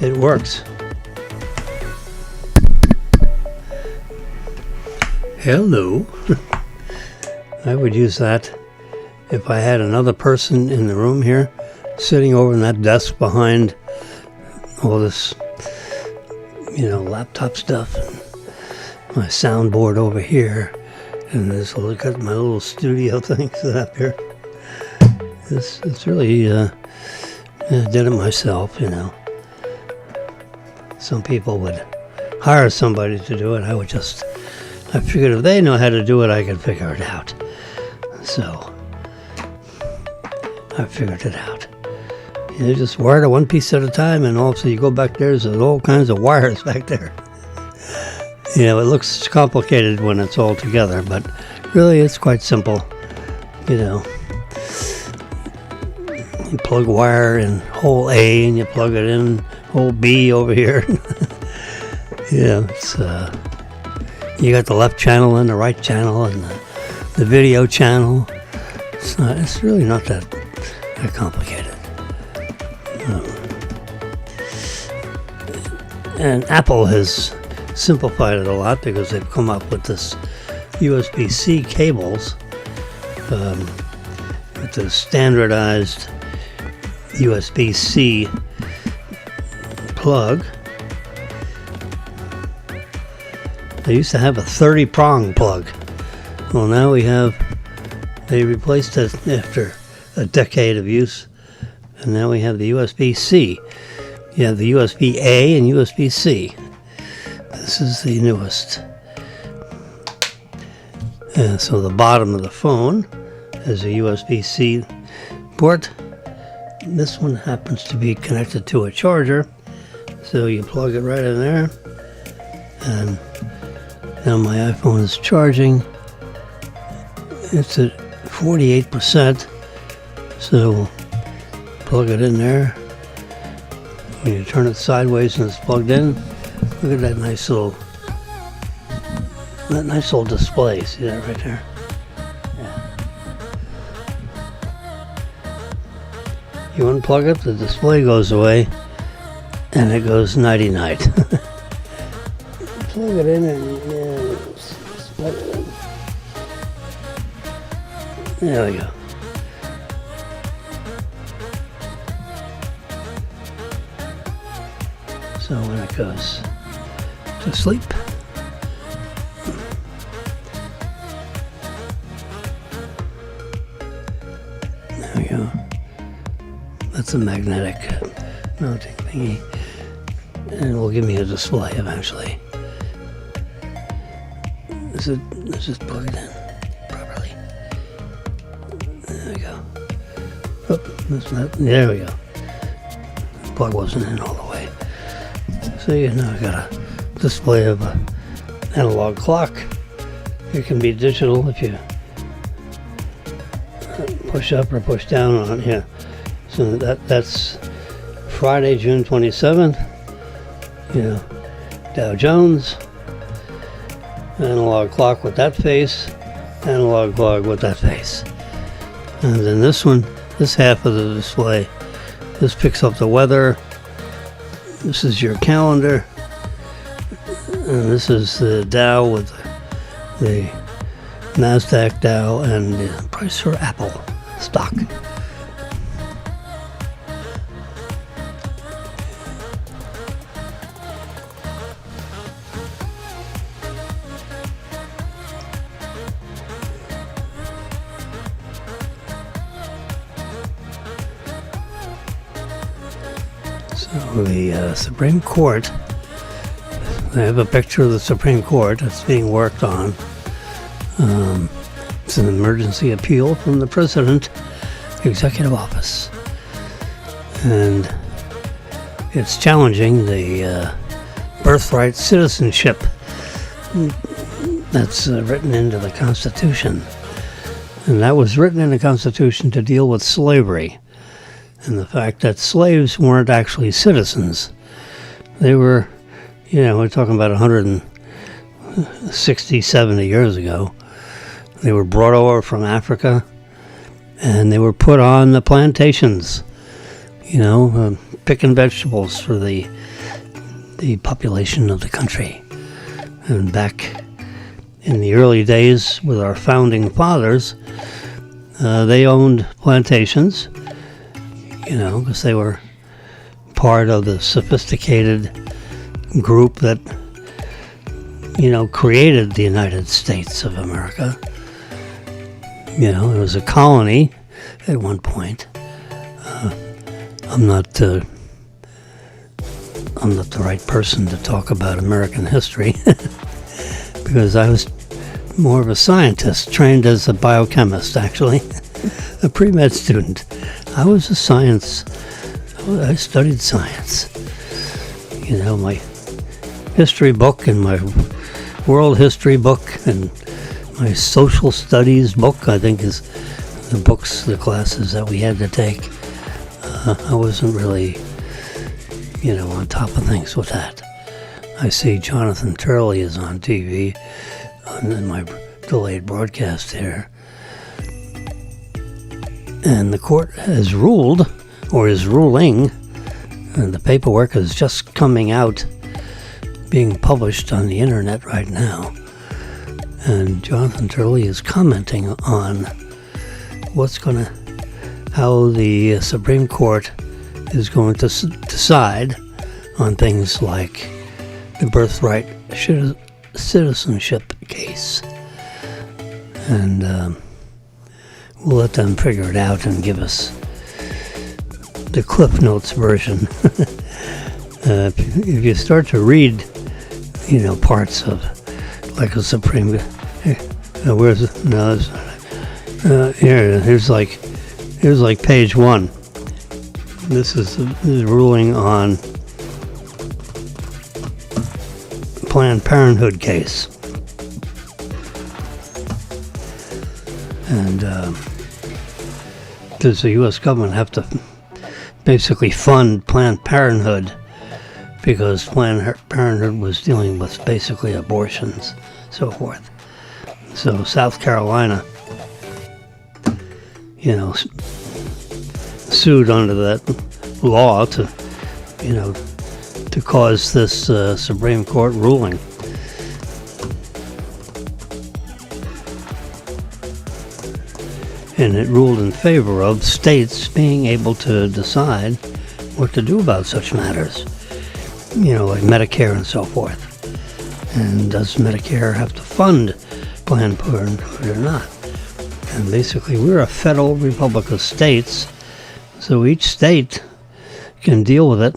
it works. Hello. I would use that if I had another person in the room here, sitting over in that desk behind all this, laptop stuff, and my soundboard over here, and this look at my little studio thing set up here. It's really, I did it myself, Some people would hire somebody to do it. I figured if they know how to do it, I could figure it out. So, I figured it out. You just wire it one piece at a time, and also you go back there's all kinds of wires back there. It looks complicated when it's all together, but really it's quite simple. You plug wire in hole A, and you plug it in hole B over here. It's you got the left channel and the right channel and the video channel. It's really not that complicated. And Apple has simplified it a lot because they've come up with this USB-C cables with the standardized USB-C plug. They used to have a 30-prong plug. Well, now they replaced it after a decade of use, and now we have the USB-C. You have the USB-A and USB-C. This is the newest. And so the bottom of the phone is a USB-C port. This one happens to be connected to a charger, so you plug it right in there, and now my iPhone is charging. It's at 48%, so plug it in there. When you turn it sideways and it's plugged in, look at that nice little that nice old display. See that right there? Yeah. You unplug it, the display goes away, and it goes nighty-night. Plug it in and plug it in. There we go. So when it goes to sleep, there we go. That's a magnetic mounting thingy, and it will give me a display eventually. Is it plugged in properly? There we go. Oh, that's not, there we go. The plug wasn't in all the way. So you now got a display of an analog clock. It can be digital if you push up or push down on it. Yeah. So that's Friday, June 27th. You know, Dow Jones. Analog clock with that face. Analog clock with that face. And then this one, this half of the display, this picks up the weather. This is your calendar, and this is the Dow with the NASDAQ Dow and the price for Apple stock. So the Supreme Court, I have a picture of the Supreme Court that's being worked on. It's an emergency appeal from the President, Executive Office. And it's challenging the birthright citizenship that's written into the Constitution. And that was written in the Constitution to deal with slavery. And the fact that slaves weren't actually citizens. They were, we're talking about 160, 70 years ago. They were brought over from Africa, and they were put on the plantations, picking vegetables for the population of the country. And back in the early days with our founding fathers, they owned plantations, because they were part of the sophisticated group that, created the United States of America. It was a colony at one point. I'm not the right person to talk about American history because I was more of a scientist, trained as a biochemist, actually, a pre-med student. I studied science. My history book and my world history book and my social studies book, I think, is the classes that we had to take. I wasn't really, on top of things with that. I see Jonathan Turley is on TV in my delayed broadcast here. And the court has ruled, or is ruling, and the paperwork is just coming out, being published on the internet right now. And Jonathan Turley is commenting on how the Supreme Court is going to decide on things like the birthright citizenship case. And we'll let them figure it out and give us the Cliff Notes version. If you start to read, parts of like a Supreme, where's it? No, here's like page 1. This is the ruling on Planned Parenthood case. And does the U.S. government have to basically fund Planned Parenthood because Planned Parenthood was dealing with basically abortions so forth. So South Carolina, sued under that law to cause this Supreme Court ruling. And it ruled in favor of states being able to decide what to do about such matters, like Medicare and so forth. And does Medicare have to fund Planned Parenthood or not? And basically, we're a federal republic of states, so each state can deal with it,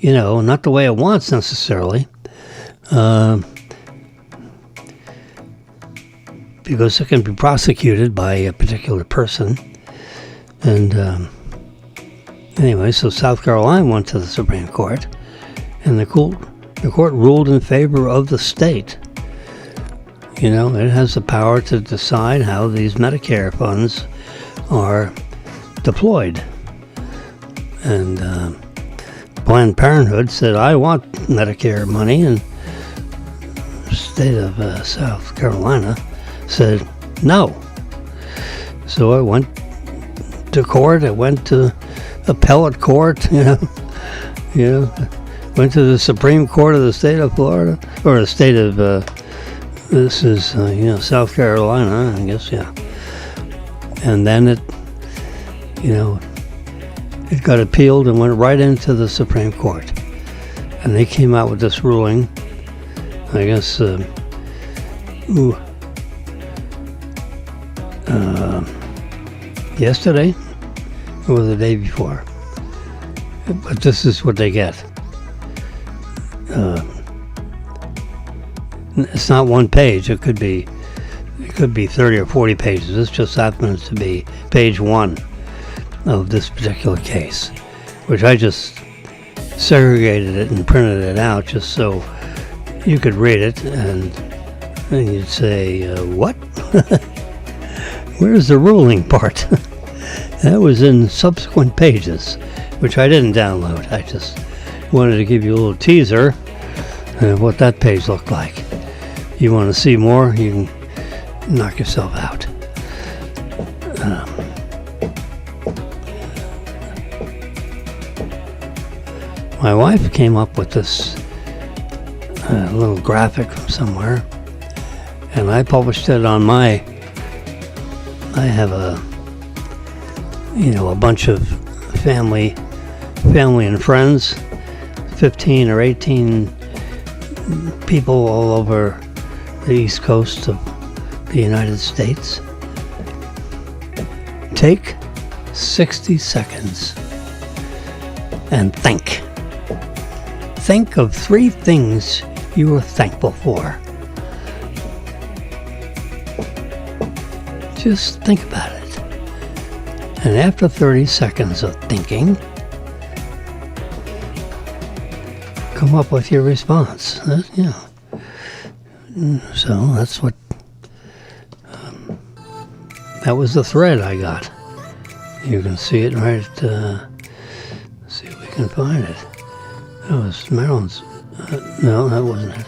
not the way it wants necessarily, because it can be prosecuted by a particular person. And anyway, so South Carolina went to the Supreme Court, and the court ruled in favor of the state. It has the power to decide how these Medicare funds are deployed. And Planned Parenthood said, I want Medicare money, and the state of South Carolina said no. So it went to court. It went to appellate court. Went to the Supreme Court of the state of Florida, or the state of this is South Carolina, I guess. Yeah. And then it got appealed and went right into the Supreme Court, and they came out with this ruling, I guess. Yesterday or the day before, but this is what they get. It's not one page. It could be 30 or 40 pages. This just happens to be page 1 of this particular case, which I just segregated it and printed it out just so you could read it, and then you'd say, what? Where's the ruling part? That was in subsequent pages, which I didn't download. I just wanted to give you a little teaser of what that page looked like. You want to see more, you can knock yourself out. My wife came up with this little graphic from somewhere, and I published it on I have a bunch of family and friends, 15 or 18 people all over the East Coast of the United States. Take 60 seconds and think. Think of 3 things you are thankful for. Just think about it. And after 30 seconds of thinking, come up with your response. So that's what, that was the thread I got. You can see it right, see if we can find it. That was Marilyn's, no, that wasn't it.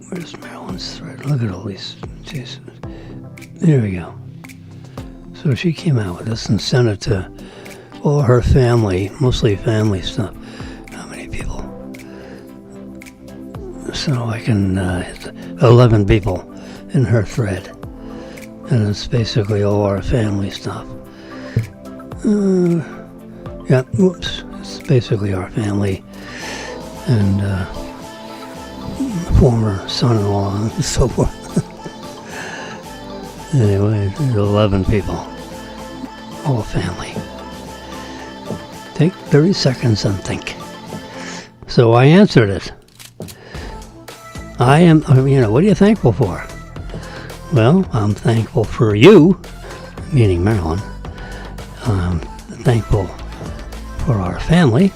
Where's Marilyn's thread? Look at all these. Jeez. There we go. So she came out with this and sent it to all her family, mostly family stuff. How many people? So I can, 11 people in her thread. And it's basically all our family stuff. Yeah, whoops. It's basically our family. And, former son-in-law and so forth. Anyway, there's 11 people, all family. Take 30 seconds and think. So I answered it. What are you thankful for? Well, I'm thankful for you, meaning Marilyn. I'm thankful for our family.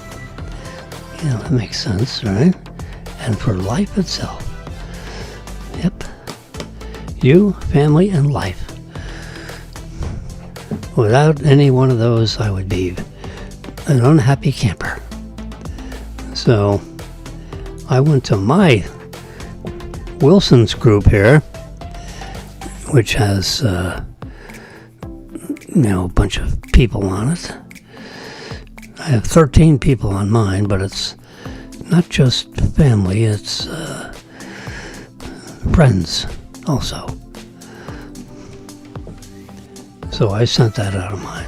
That makes sense, right? And for life itself. Yep. you, family, and life. Without any one of those, I would be an unhappy camper. So I went to my Wilson's group here, which has a bunch of people on it. I have 13 people on mine, but it's not just family, it's friends also. So I sent that out of mine.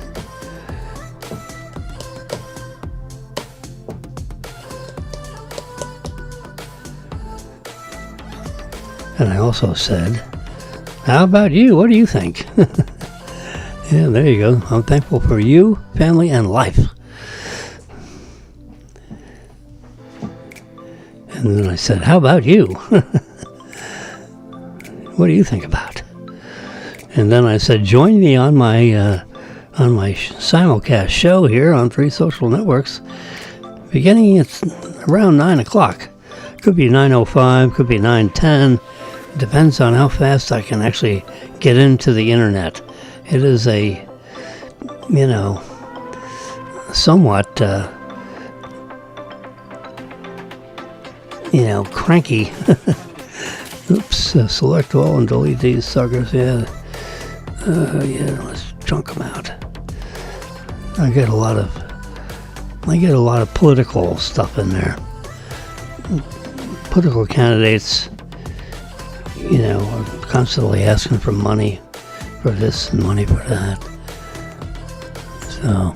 And I also said, how about you? What do you think? Yeah, there you go. I'm thankful for you, family, and life. And then I said, how about you? What do you think about? And then I said, join me on my Simulcast show here on 3 social networks, beginning at around 9 o'clock. Could be 9:05, could be 9:10. Depends on how fast I can actually get into the internet. It is a, somewhat, cranky. Oops, select all and delete these suckers. Yeah, let's chunk them out. I get a lot of political stuff in there. Political candidates, are constantly asking for money for this and money for that. So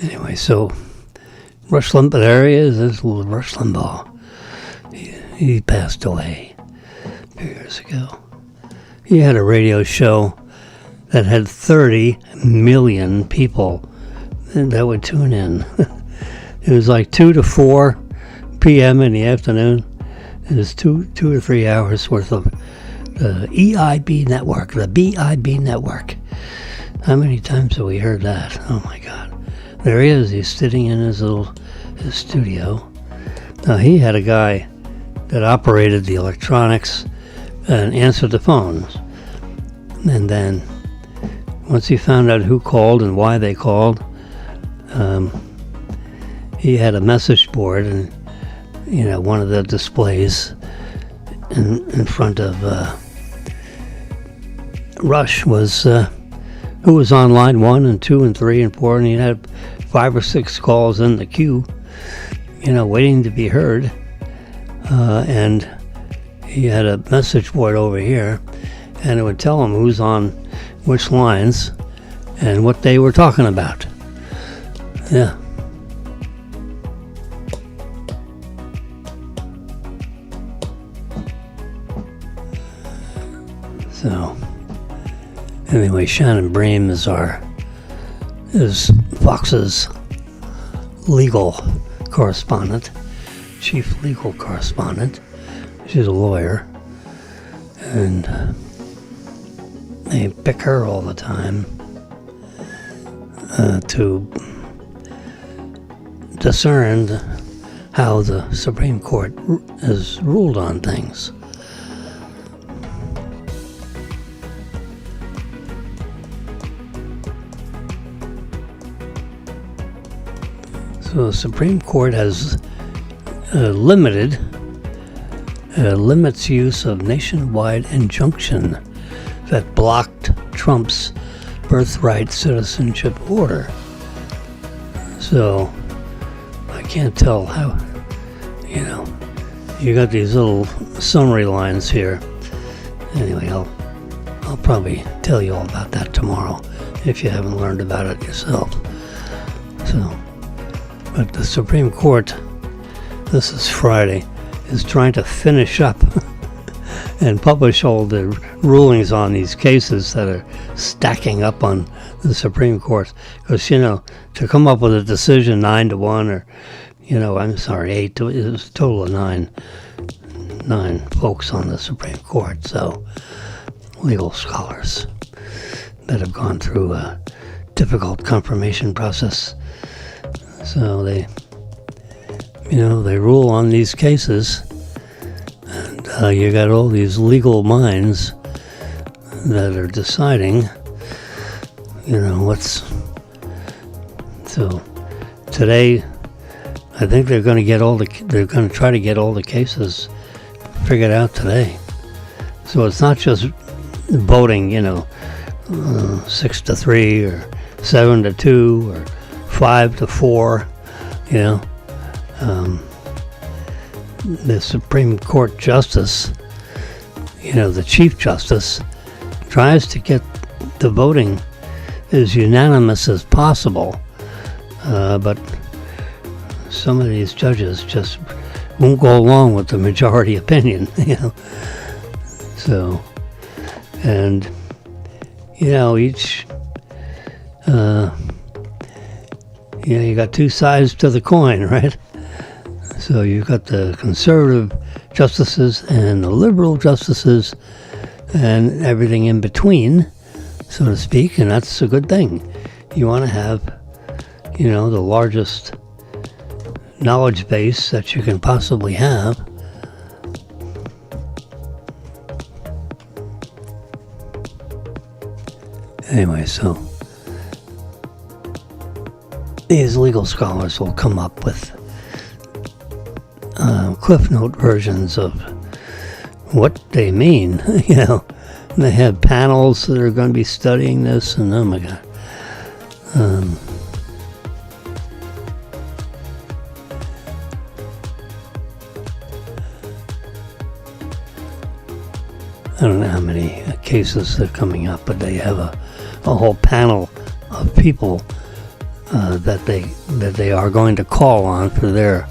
anyway, so Rush Limbaugh area is this little Rush Limbaugh. He passed away a few years ago. He had a radio show that had 30 million people that would tune in. It was like 2 to 4 p.m. in the afternoon. It was 2 or 3 hours worth of the EIB network, the BIB network. How many times have we heard that? Oh my God. There he is. He's sitting in his studio. Now he had a guy that operated the electronics and answered the phones. And then once he found out who called and why they called, he had a message board and one of the displays in front of Rush was who was on line 1 and 2 and 3 and 4, and he had 5 or 6 calls in the queue, waiting to be heard. And he had a message board over here, and it would tell him who's on which lines and what they were talking about. Yeah. So, anyway, Shannon Bream is Fox's legal correspondent, chief legal correspondent. She's a lawyer, and they pick her all the time to discern how the Supreme Court has ruled on things. So the Supreme Court has limits use of nationwide injunction that blocked Trump's birthright citizenship order. So I can't tell how, you got these little summary lines here. Anyway, I'll probably tell you all about that tomorrow if you haven't learned about it yourself. So, but the Supreme Court, this is Friday, is trying to finish up and publish all the rulings on these cases that are stacking up on the Supreme Court. Because, to come up with a decision 9-1 or, 8, it was a total of nine folks on the Supreme Court, so legal scholars. that have gone through a difficult confirmation process. So they rule on these cases, and you got all these legal minds that are deciding, what's. So today, I think they're going to try to get all the cases figured out today. So it's not just voting, 6-3 or 7-2 or 5-4, the Supreme Court Justice, the Chief Justice, tries to get the voting as unanimous as possible, but some of these judges just won't go along with the majority opinion, So, and, each, you got two sides to the coin, right? So you've got the conservative justices and the liberal justices and everything in between, so to speak, and that's a good thing. You want to have, the largest knowledge base that you can possibly have. Anyway, so these legal scholars will come up with Cliff Note versions of what they mean, They have panels that are going to be studying this, and oh my God. I don't know how many cases are coming up, but they have a whole panel of people that they are going to call on for their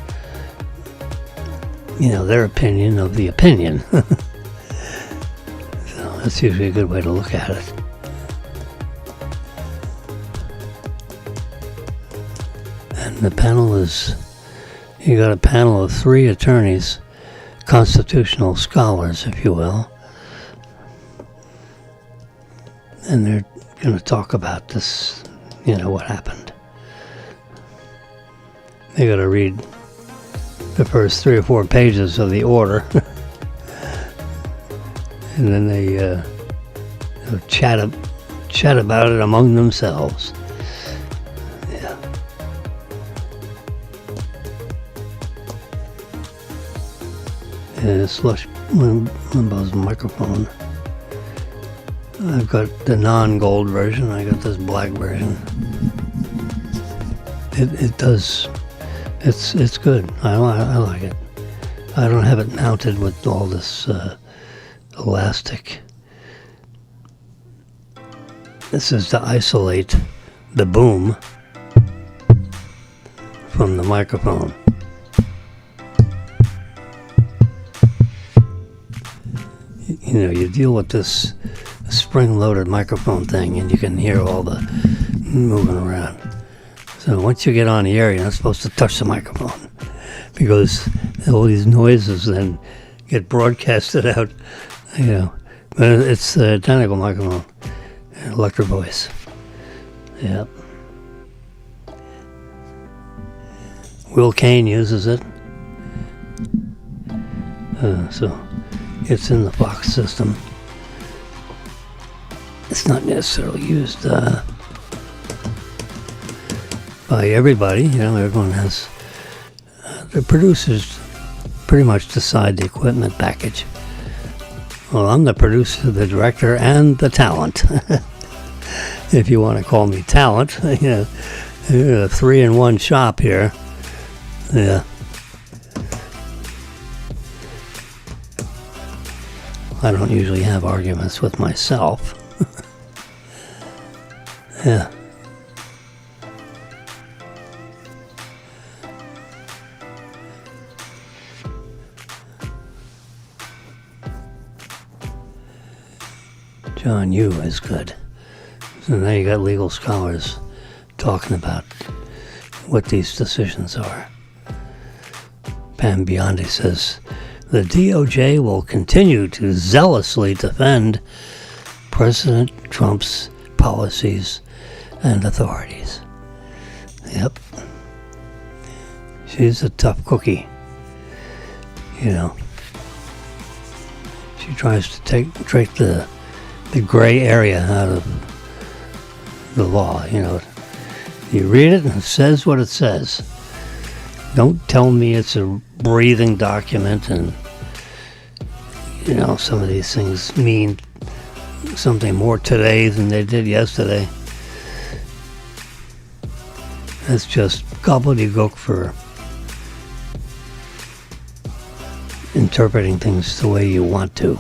opinion of the opinion. So that's usually a good way to look at it. And the panel you got a panel of 3 attorneys, constitutional scholars, if you will. And they're going to talk about this, what happened. They got to read the first 3 or 4 pages of the order. And then they chat about it among themselves. Yeah. And Slush Limbo's microphone. I've got the non-gold version. I got this black version. It does. It's good. I like it. I don't have it mounted with all this elastic. This is to isolate the boom from the microphone. You deal with this spring-loaded microphone thing, and you can hear all the moving around. So once you get on the air, you're not supposed to touch the microphone, because all these noises then get broadcasted out. But it's the identical microphone, electric voice. Yep. Will Kane uses it. So it's in the Fox system. It's not necessarily used by everybody. Everyone has the producers pretty much decide the equipment package. Well, I'm the producer, the director, and the talent. If you want to call me talent, a 3-in-1 shop here. Yeah. I don't usually have arguments with myself. Yeah. John Yoo is good. So now you got legal scholars talking about what these decisions are. Pam Biondi says, the DOJ will continue to zealously defend President Trump's policies and authorities. Yep. She's a tough cookie. You know. She tries to take the gray area out of the law, you know. You read it and it says what it says. Don't tell me it's a breathing document and, you know, some of these things mean something more today than they did yesterday. That's just gobbledygook for interpreting things the way you want to,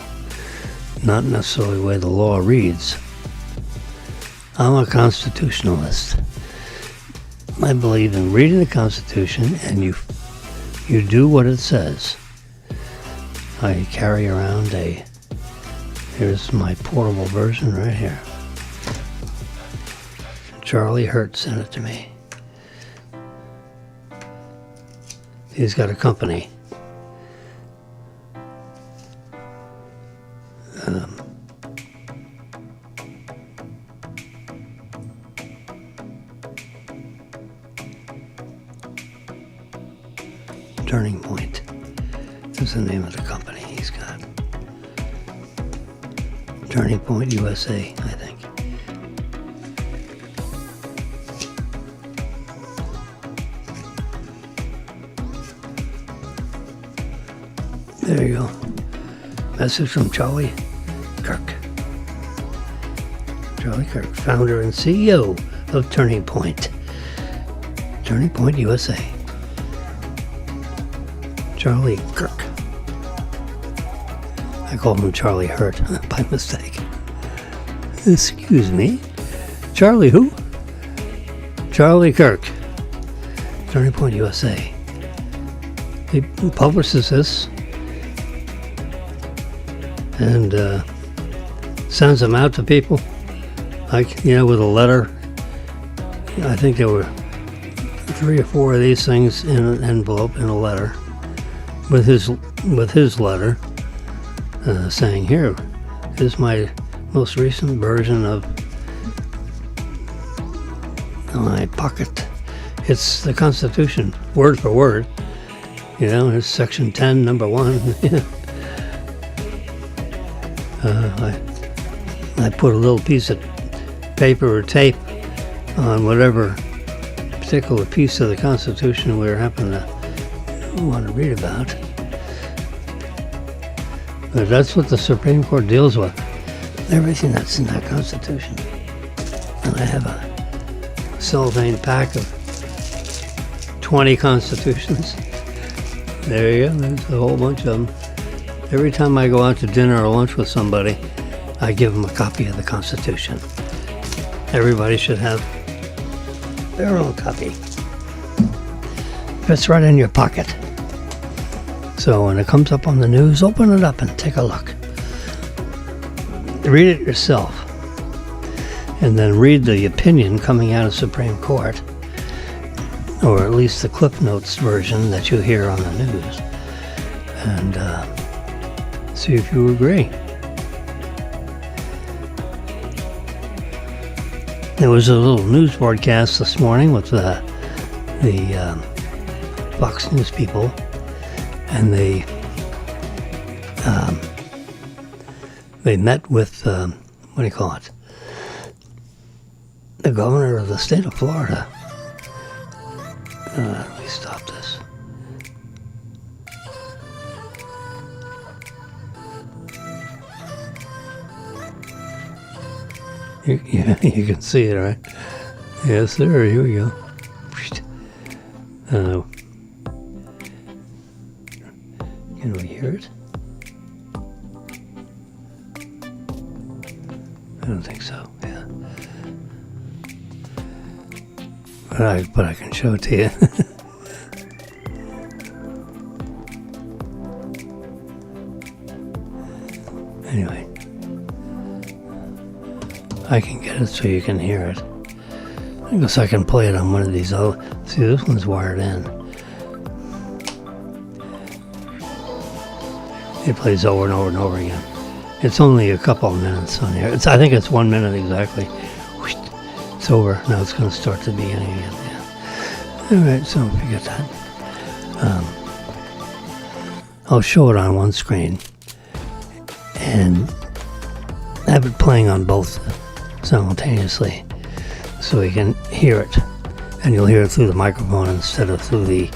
not necessarily the way the law reads. I'm a constitutionalist. I believe in reading the Constitution, and you do what it says. I carry around here's my portable version right here. Charlie Hurt sent it to me. He's got a company. Turning Point is the name of the company he's got. Turning Point USA, I think. There you go. Message from Charlie Kirk. Charlie Kirk, founder and CEO of Turning Point. Turning Point USA. Charlie Kirk. I called him Charlie Hurt by mistake. Excuse me. Charlie who? Charlie Kirk. Turning Point USA. He publishes this and sends them out to people, like, you know, with a letter. I think there were 3 or 4 of these things in an envelope in a letter with his letter saying, here's my most recent version of my pocket. It's the Constitution, word for word. You know, it's section 10, number 1. I put a little piece of paper or tape on whatever particular piece of the Constitution we happen to want to read about. But that's what the Supreme Court deals with. Everything that's in that Constitution. And I have a cellophane pack of 20 Constitutions. There you go. There's a whole bunch of them. Every time I go out to dinner or lunch with somebody, I give them a copy of the Constitution. Everybody should have their own copy. Fits right in your pocket. So when it comes up on the news, open it up and take a look. Read it yourself. And then read the opinion coming out of Supreme Court, or at least the Cliff Notes version that you hear on the news. And see if you agree. There was a little news broadcast this morning with the Fox News people, and they met with what do you call it? The governor of the state of Florida. Let me stop this. You can see it, right? Yes, sir. Here we go. Can we hear it? I don't think so. Yeah, but I can show it to you. Anyway. I can get it so you can hear it. I guess I can play it on one of these other. See, this one's wired in. It plays over and over and over again. It's only a couple of minutes on here. I think it's 1 minute exactly. It's over. Now it's going to start the beginning again. Yeah. All right, so forget that. I'll show it on one screen and have it playing on both simultaneously so you can hear it. And you'll hear it through the microphone instead of through the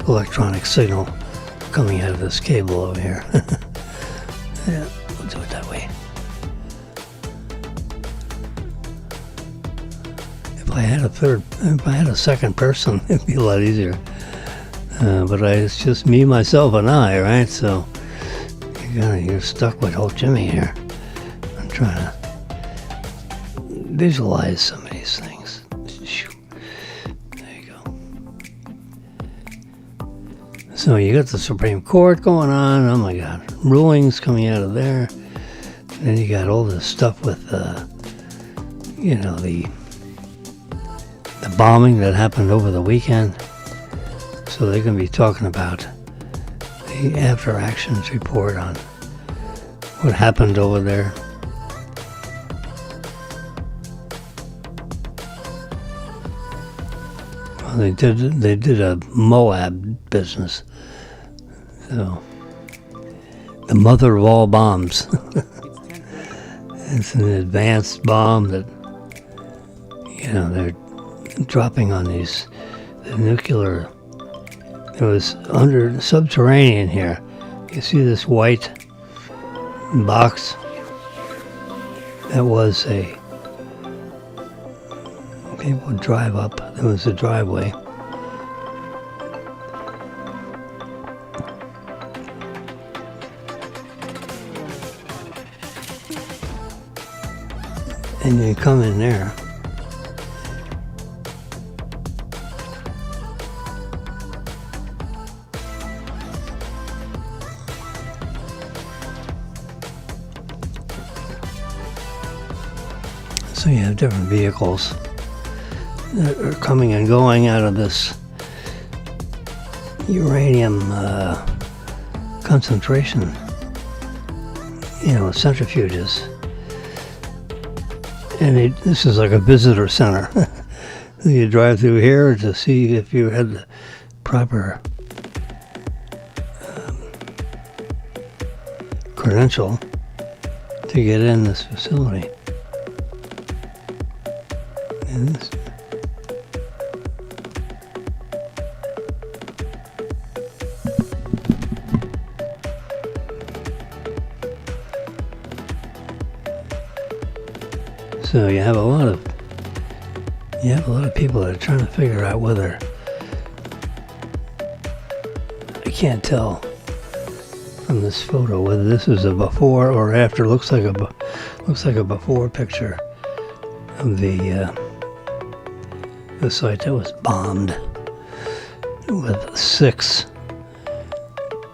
electronic signal coming out of this cable over here. Yeah, we'll do it that way. If I had a second person, it'd be a lot easier. But it's just me, myself, and I, right? So you're stuck with old Jimmy here. I'm trying to visualize some of these things. There you go. So you got the Supreme Court going on. Oh my God, rulings coming out of there. And then you got all this stuff with, the bombing that happened over the weekend. So they're going to be talking about the after actions report on what happened over there. Well, they did a Moab business. So the mother of all bombs. It's an advanced bomb that they're dropping on the nuclear. It was under subterranean here. You see this white box? That was people would drive up. There was a driveway. And you come in there. So you have different vehicles that are coming and going out of this uranium concentration, centrifuges. And this is like a visitor center. You drive through here to see if you had the proper credential to get in this facility. So you have a lot of people that are trying to figure out whether, I can't tell from this photo whether this is a before or after. Looks like a before picture of the site that was bombed with 6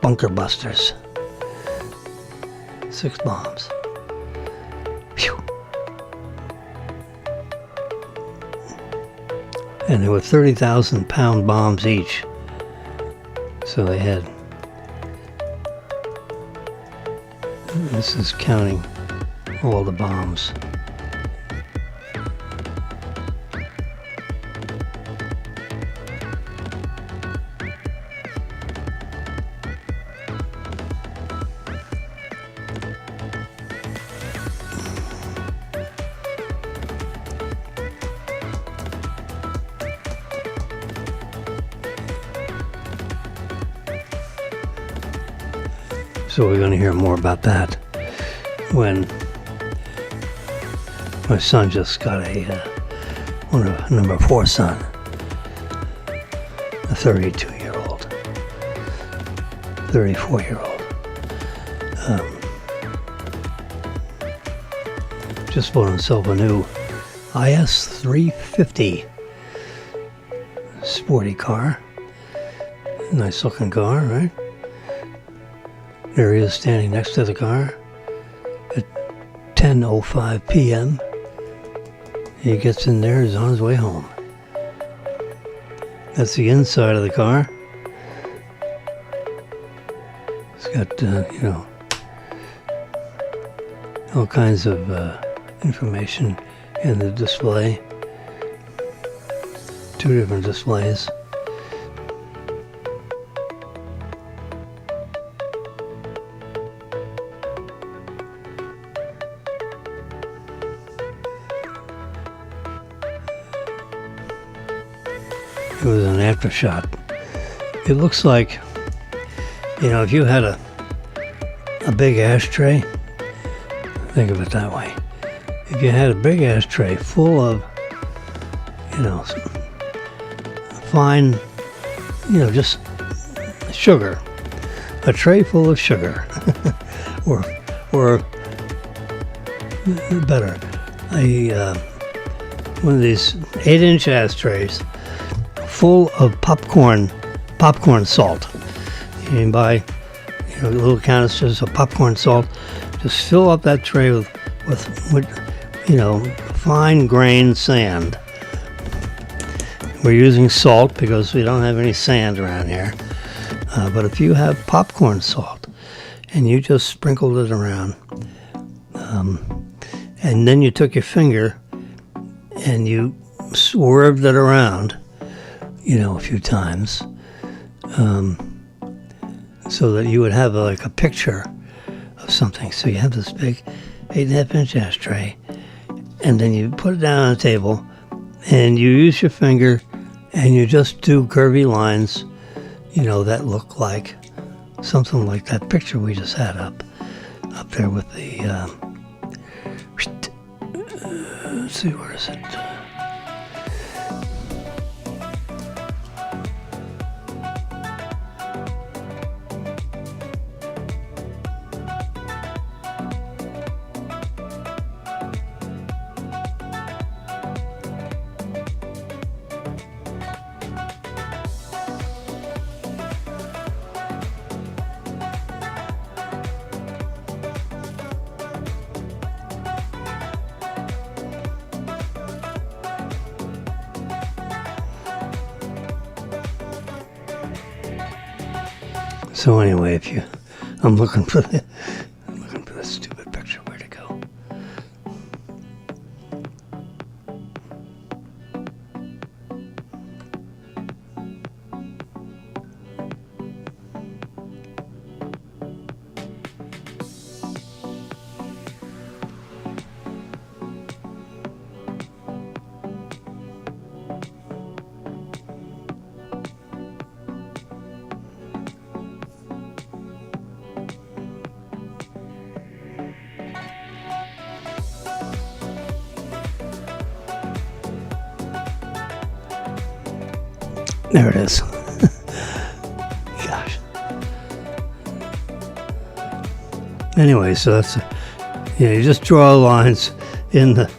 bunker busters. 6 bombs. Phew. And they were 30,000-pound bombs each. So they had. This is counting all the bombs. So we're going to hear more about that when my son just got a number 4 son, a 32-year-old, 34-year-old. Just bought himself a new IS 350 sporty car. Nice looking car, right? There he is standing next to the car at 10:05 p.m. He gets in there, he's on his way home. That's the inside of the car. It's got, all kinds of information in the display. two different displays. It was an aftershot. It looks like, if you had a big ashtray, think of it that way. If you had a big ashtray full of, fine, just sugar, a tray full of sugar, or better, one of these 8-inch ashtrays full of popcorn salt. You can buy little canisters of popcorn salt. Just fill up that tray with fine grained sand. We're using salt because we don't have any sand around here. But if you have popcorn salt and you just sprinkled it around, and then you took your finger and you swerved it around, a few times, so that you would have a picture of something. So you have this big 8.5-inch ashtray, and then you put it down on a table, and you use your finger, and you just do curvy lines, that look like something like that picture we just had up there with the, let's see, where is it? So anyway, I'm looking for the stupid picture. Where'd it go? There it is. Gosh. Anyway, so that's you just draw lines in the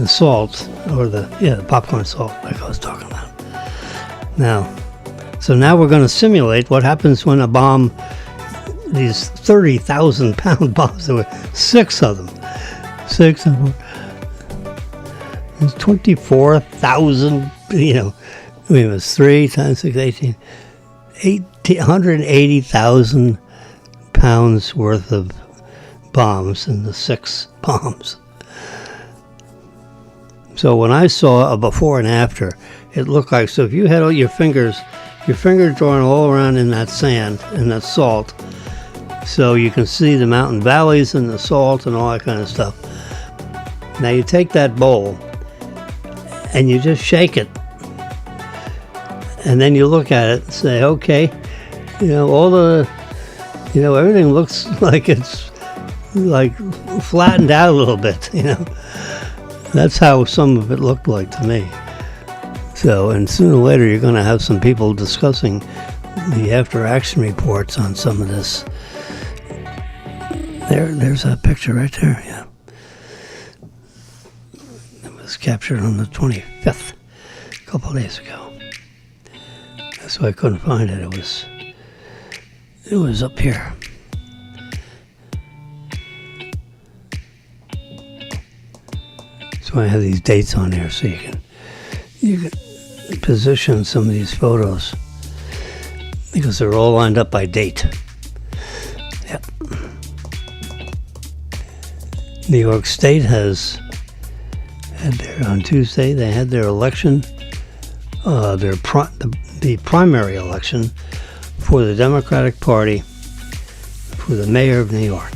salt, or the popcorn salt, like I was talking about. Now we're going to simulate what happens when a bomb, these 30,000-pound bombs, there were 6 of them. There's 24,000. It was 3 times 6, 180,000 pounds worth of bombs in the 6 bombs. So when I saw a before and after, it looked like, so if you had all your fingers drawn all around in that sand, in that salt, so you can see the mountain valleys and the salt and all that kind of stuff. Now you take that bowl and you just shake it. And then you look at it and say, okay, everything looks like it's like flattened out a little bit, That's how some of it looked like to me. So, and sooner or later you're going to have some people discussing the after-action reports on some of this. There's a picture right there, yeah. It was captured on the 25th, a couple of days ago. So I couldn't find it. It was up here. So I have these dates on there, so you can position some of these photos because they're all lined up by date. Yep. New York State has on Tuesday, they had their election, the primary election for the Democratic Party for the mayor of New York.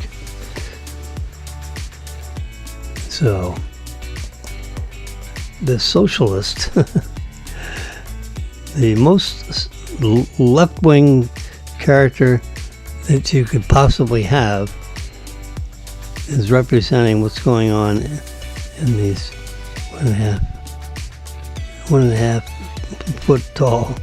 So, the socialist, the most left-wing character that you could possibly have, is representing what's going on in these 1.5 foot tall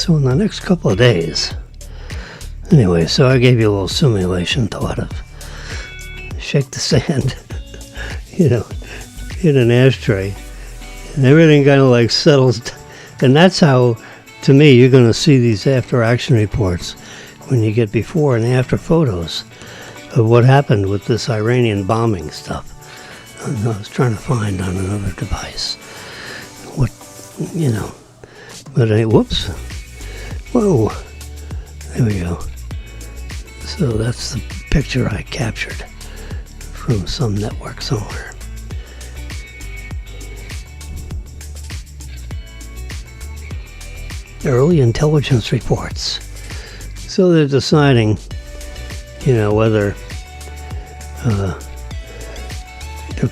So in the next couple of days, anyway, so I gave you a little simulation thought of shake the sand, hit an ashtray, and everything kind of like settles. And that's how, to me, you're going to see these after action reports when you get before and after photos of what happened with this Iranian bombing stuff. I was trying to find on another device what, but whoops. Whoa, there we go. So that's the picture I captured from some network somewhere. Early intelligence reports. So they're deciding, whether there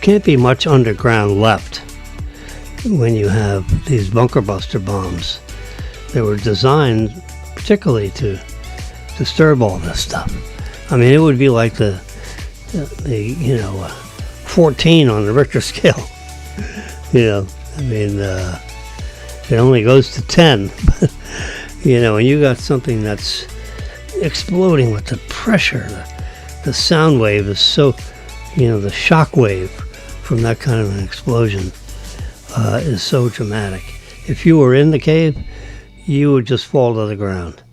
can't be much underground left when you have these bunker buster bombs. They were designed particularly to disturb all this stuff. I mean, it would be like the 14 on the Richter scale. It only goes to 10. And you got something that's exploding with the pressure. The sound wave is so, the shock wave from that kind of an explosion is so dramatic. If you were in the cave, you would just fall to the ground.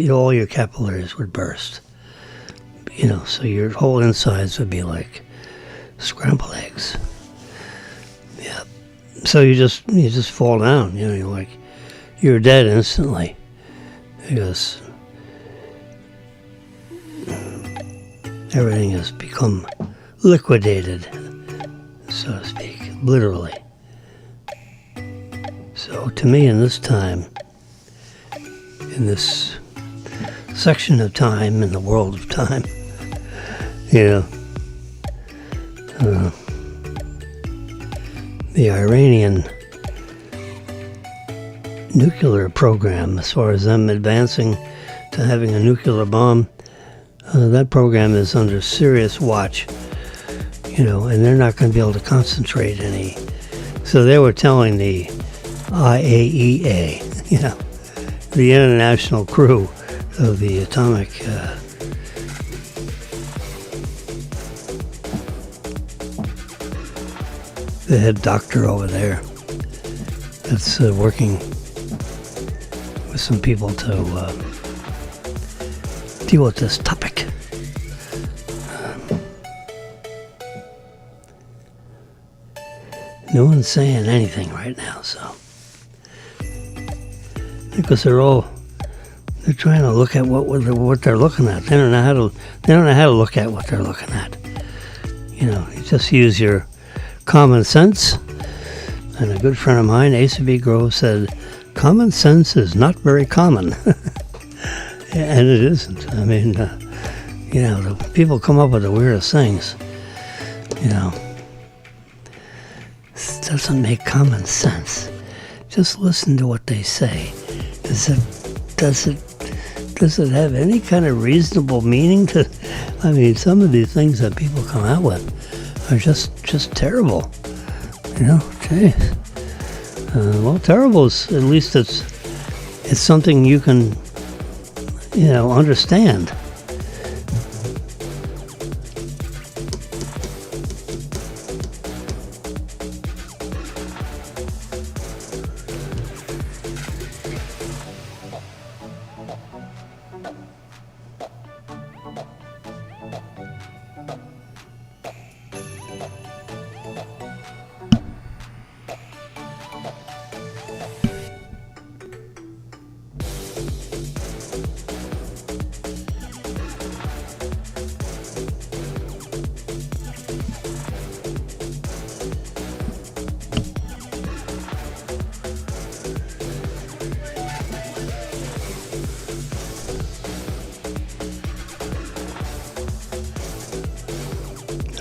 All your capillaries would burst. So your whole insides would be like scrambled eggs. Yeah. So you just fall down. You're dead instantly because everything has become liquidated, so to speak, literally. So to me, in this time, in this section of time, in the world of time, the Iranian nuclear program, as far as them advancing to having a nuclear bomb, that program is under serious watch, and they're not going to be able to concentrate any. So they were telling the IAEA, the international crew of the atomic the head doctor over there that's working with some people to deal with this topic. No one's saying anything right now, so because they're trying to look at what they're looking at. They don't know how to look at what they're looking at. You just use your common sense. And a good friend of mine, Asa B. Grove, said, common sense is not very common. And it isn't. I mean, the people come up with the weirdest things. It doesn't make common sense. Just listen to what they say. Does it have any kind of reasonable meaning to? I mean, some of these things that people come out with are just terrible. Jeez. Well, terrible is, at least it's something you can, understand.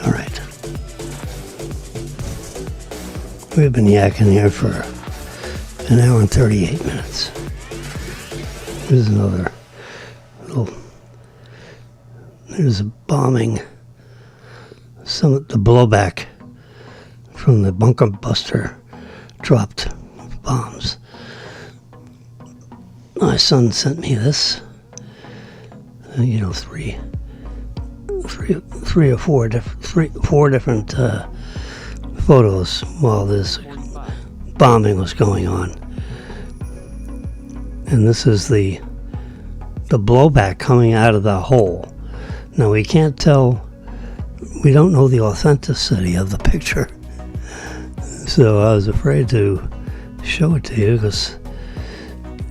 All right. We've been yakking here for an hour and 38 minutes. Here's another little. There's a bombing. The blowback from the bunker buster dropped bombs. My son sent me this. Three or four different photos while this bombing was going on. And this is the blowback coming out of the hole. Now we can't tell, we don't know the authenticity of the picture. So I was afraid to show it to you because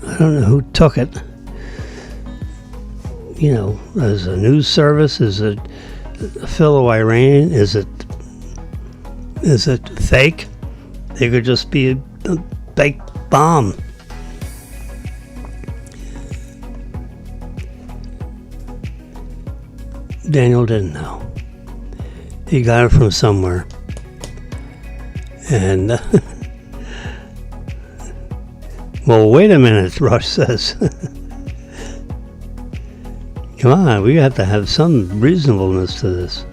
I don't know who took it. As a news service, is it Philo-Iranian? Is it fake? It could just be a fake bomb. Daniel didn't know. He got it from somewhere. And, well, wait a minute, Rush says. Come on, we have to have some reasonableness to this.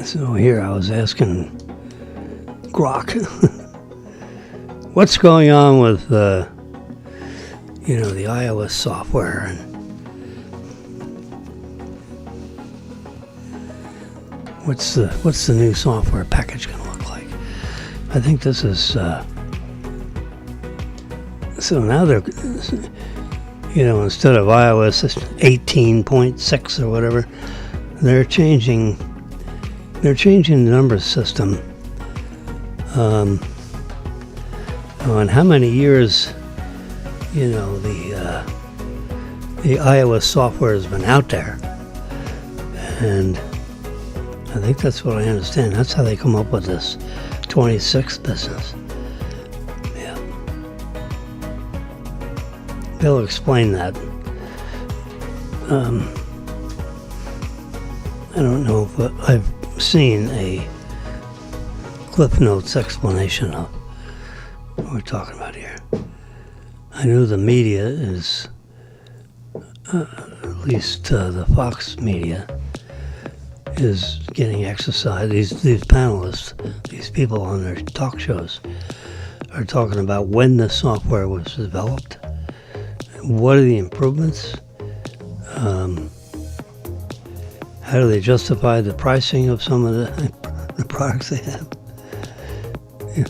So here I was asking Grok, what's going on with the iOS software, and what's the new software package going to look like? I think this is so now they're instead of iOS 18.6 or whatever, they're changing the number system. On how many years the iOS software has been out there, and I think that's what I understand. That's how they come up with this 26 business. Yeah, they'll explain that. I don't know, but I've seen a Cliff Notes explanation of what we're talking about here. I know the media is, at least the Fox media, is getting exercise. These panelists, these people on their talk shows, are talking about when the software was developed, what are the improvements, how do they justify the pricing of some of the products they have. Yeah.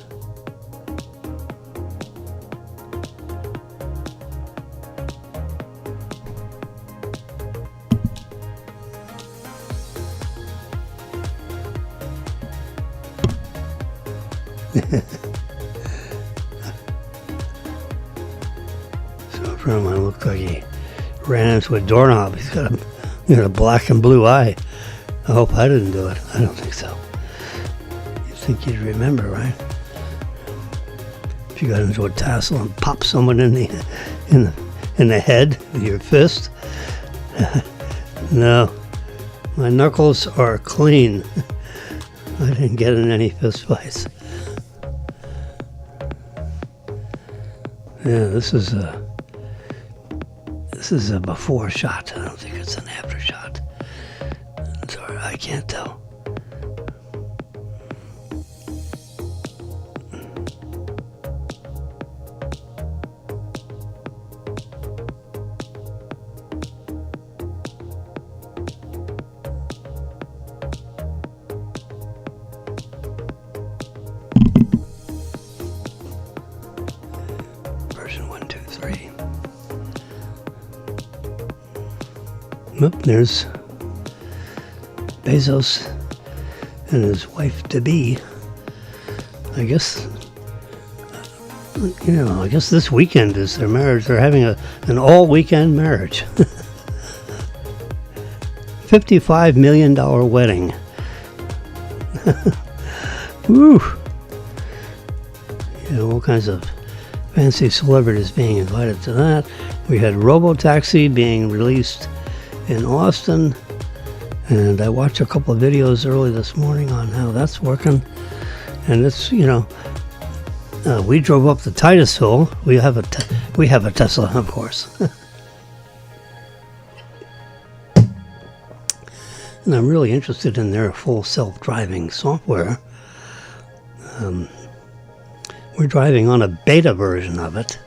So a friend of mine looked like he ran into a doorknob. He's got a black and blue eye. I hope I didn't do it. I don't think so. You'd think you'd remember, right? If you got into a tassel and popped someone in the head with your fist. No, My knuckles are clean. I didn't get in any fist fights. Yeah, this is a before shot. I don't think it's an after shot. Sorry, I can't tell. Version 123. Oop, there's Bezos and his wife to be. I guess, I guess this weekend is their marriage. They're having an all weekend marriage. $55 million wedding. Woo! All kinds of fancy celebrities being invited to that. We had Robotaxi being released in Austin, and I watched a couple of videos early this morning on how that's working. And it's, we drove up to Titusville. We have a Tesla, of course. And I'm really interested in their full self-driving software. We're driving on a beta version of it.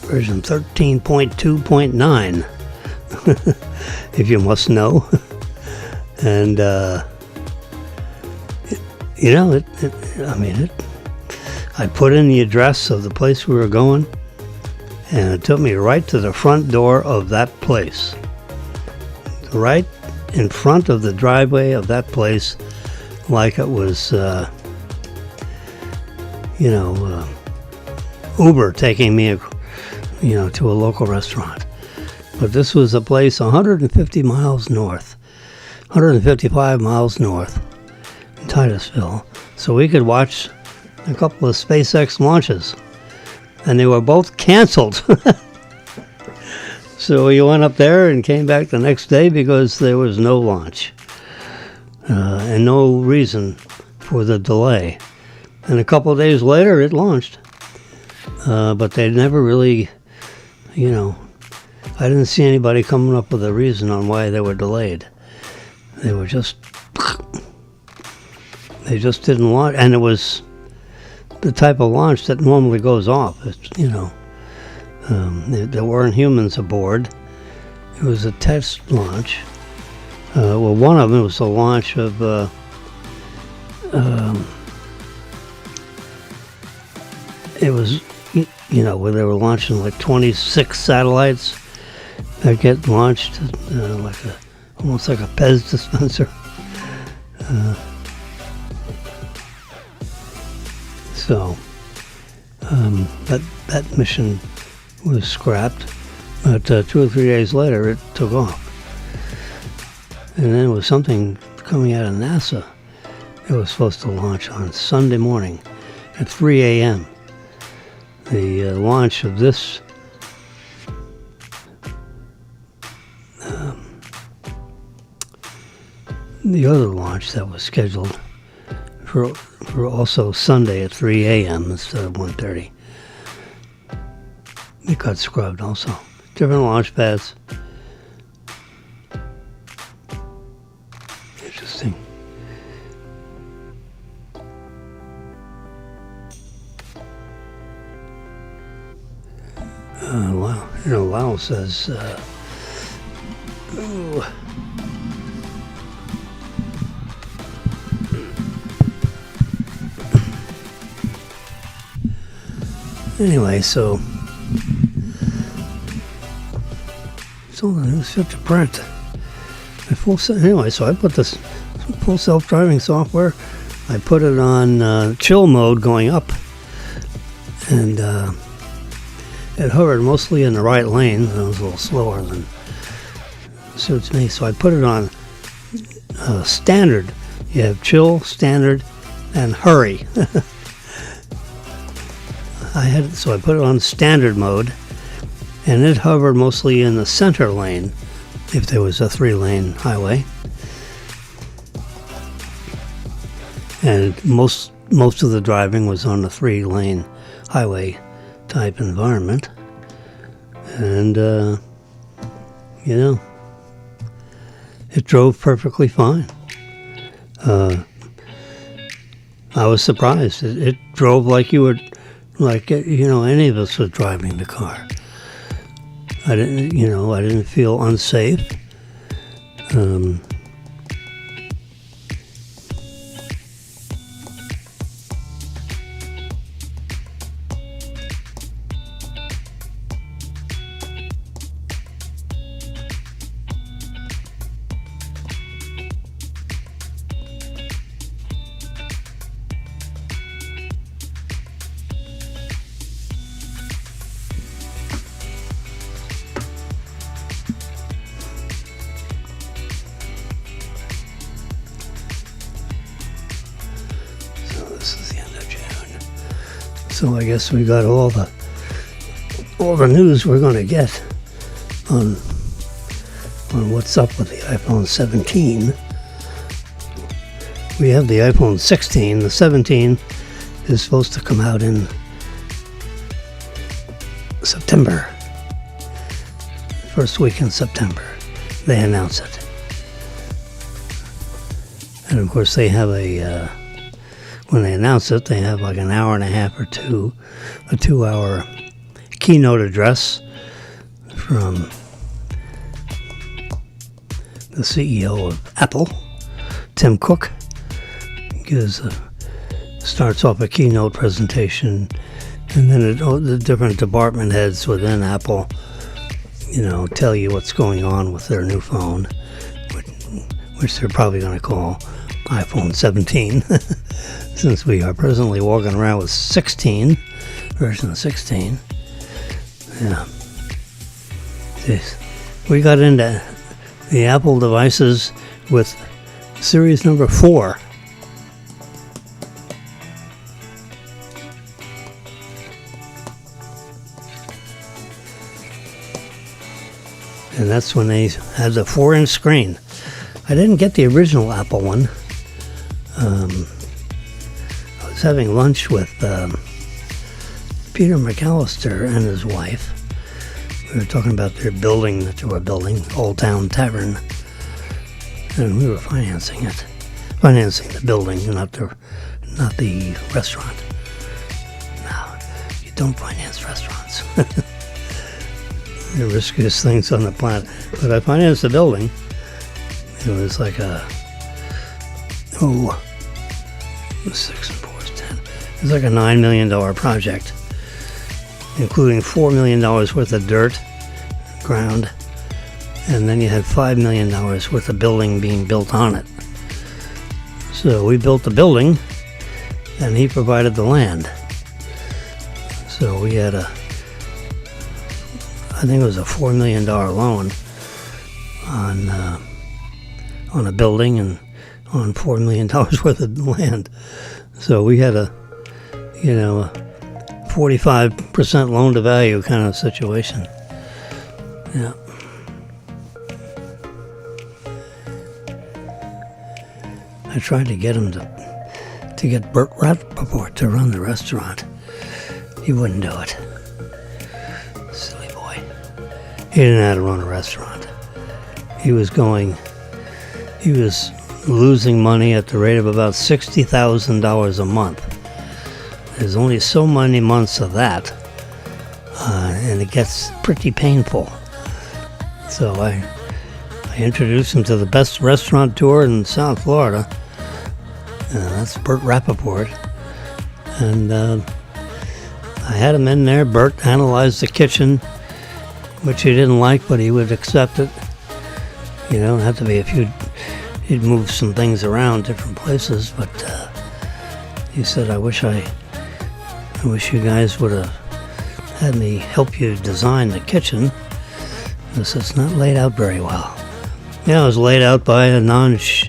Version 13.2.9, if you must know. And, I put in the address of the place we were going, and it took me right to the front door of that place. Right in front of the driveway of that place, like it was, Uber taking me, to a local restaurant. But this was a place 155 miles north in Titusville. So we could watch a couple of SpaceX launches. And they were both canceled. So we went up there and came back the next day because there was no launch. And no reason for the delay. And a couple of days later, it launched. But they never really, I didn't see anybody coming up with a reason on why they were delayed. They just didn't launch. And it was the type of launch that normally goes off. There weren't humans aboard. It was a test launch. One of them was the launch of it was, where they were launching like 26 satellites that get launched, almost like a Pez dispenser. That mission was scrapped, but 2 or 3 days later it took off. And then it was something coming out of NASA. It was supposed to launch on Sunday morning at 3 a.m. The launch of this the other launch that was scheduled for also Sunday at 3 a.m. instead of 1:30. It got scrubbed also. Different launch pads. Interesting. Wow. Lyle says, ooh. Anyway, so it's all the news fit to print. Anyway, so I put this full self-driving software. I put it on chill mode going up, and it hovered mostly in the right lane. It was a little slower than suits me. So I put it on standard. You have chill, standard, and hurry. So I put it on standard mode, and it hovered mostly in the center lane if there was a 3-lane highway. And most of the driving was on a 3-lane highway type environment. And, it drove perfectly fine. I was surprised. It drove like you were, any of us was driving the car. I didn't feel unsafe. This is the end of June. So I guess we got all the news we're going to get on what's up with the iPhone 17. We have the iPhone 16. The 17 is supposed to come out in September. First week in September. They announce it. And of course they have when they announce it, they have like an hour and a half or two, a 2-hour keynote address from the CEO of Apple, Tim Cook. Starts off a keynote presentation, and then the different department heads within Apple, tell you what's going on with their new phone, which they're probably going to call iPhone 17. Since we are presently walking around with version 16. Yeah. We got into the Apple devices with series number 4. And that's when they had the 4-inch screen. I didn't get the original Apple one. I was having lunch with Peter McAllister and his wife. We were talking about their building that they were building, Old Town Tavern, and we were financing the building, not the restaurant. No, you don't finance restaurants. The riskiest things on the planet. But I financed the building. It was like 6 and 4 is 10. It was like a $9 million project, including $4 million worth of dirt, ground, and then you had $5 million worth of building being built on it. So we built the building, and he provided the land. So we had I think it was a $4 million loan on a building and on $4 million worth of land. So we had a 45% loan to value kind of situation. Yeah. I tried to get him to get Burt Rappaport to run the restaurant. He wouldn't do it. Silly boy. He didn't know how to run a restaurant. He was losing money at the rate of about $60,000 a month. There's only so many months of that, and it gets pretty painful. So I introduced him to the best restaurateur in South Florida. That's Burt Rappaport. And I had him in there. Burt analyzed the kitchen, which he didn't like, but he would accept it. Had to be a few. He'd move some things around different places, but he said, I wish you guys would have had me help you design the kitchen. Because it's not laid out very well. It was laid out by a non-chef.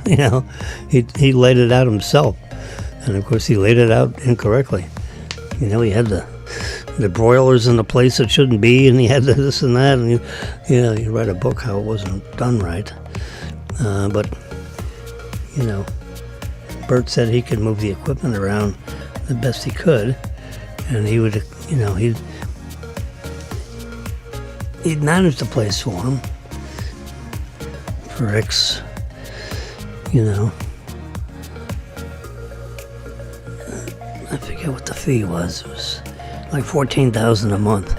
He laid it out himself, and of course he laid it out incorrectly. He had the the broilers in the place it shouldn't be, and he had this and that, and you read a book how it wasn't done right. But Bert said he could move the equipment around the best he could, and he would, he'd manage the place for him for X, I forget what the fee was. It was like $14,000 a month.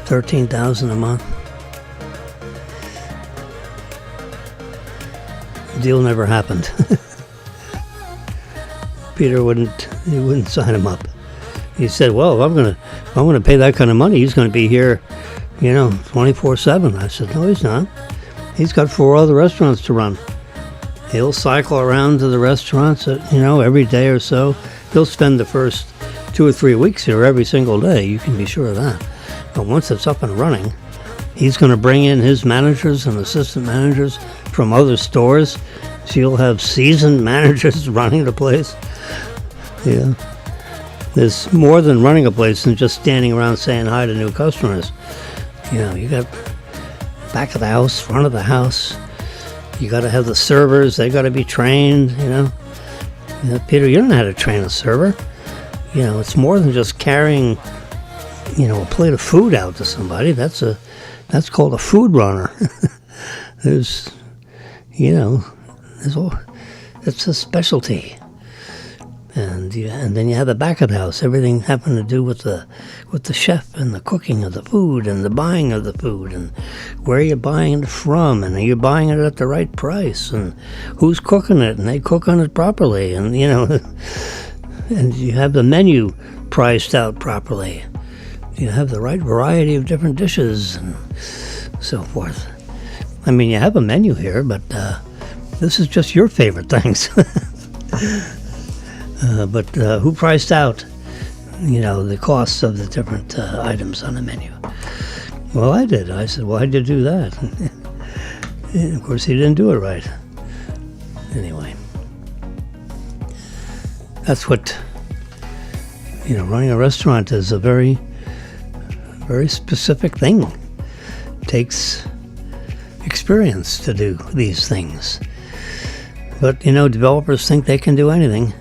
13,000 a month. The deal never happened. Peter wouldn't sign him up. He said, "Well, if I'm gonna pay that kind of money, he's gonna be here, 24/7." I said, "No, he's not. He's got 4 other restaurants to run. He'll cycle around to the restaurants, every day or so. He'll spend the first 2 or 3 weeks here every single day. You can be sure of that. But once it's up and running, he's going to bring in his managers and assistant managers from other stores. So you'll have seasoned managers running the place. Yeah. There's more than running a place than just standing around saying hi to new customers. You got back of the house, front of the house. You got to have the servers. They got to be trained, Peter, you don't know how to train a server. It's more than just carrying, a plate of food out to somebody. That's called a food runner. It's a specialty. And then you have the back of the house. Everything having to do with the chef and the cooking of the food and the buying of the food and where you're buying it from, and are you buying it at the right price, and who's cooking it, and they cook on it properly, and and you have the menu priced out properly. You have the right variety of different dishes and so forth. I mean, you have a menu here, but this is just your favorite things. But who priced out, the costs of the different items on the menu? Well, I did. I said, "Why'd you do that?" And of course, he didn't do it right. Anyway, that's what, running a restaurant is a very, very specific thing. It takes experience to do these things. But, developers think they can do anything.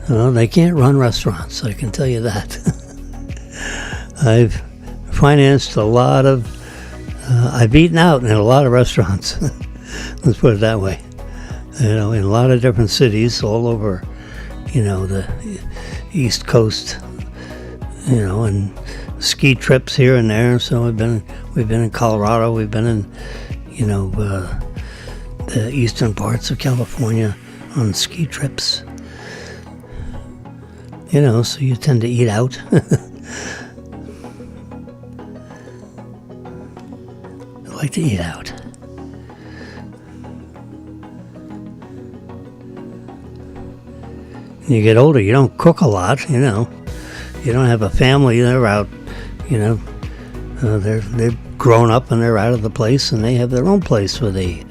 Well, they can't run restaurants, I can tell you that. I've financed a lot of, I've eaten out in a lot of restaurants. Let's put it that way. In a lot of different cities all over, the East Coast, and ski trips here and there. So we've been in Colorado, we've been in, the eastern parts of California on ski trips. So you tend to eat out. I like to eat out. When you get older, you don't cook a lot, You don't have a family, they're out, they're grown up and they're out of the place, and they have their own place where they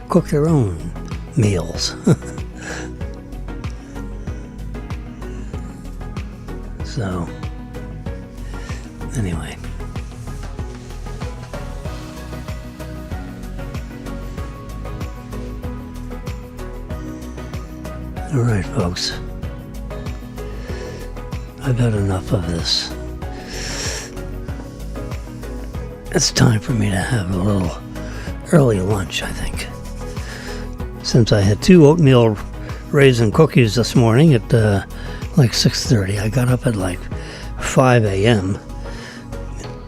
cook their own meals. So, anyway. All right, folks. I've had enough of this. It's time for me to have a little early lunch, I think. Since I had 2 oatmeal raisin cookies this morning at like 6:30. I got up at like 5 a.m.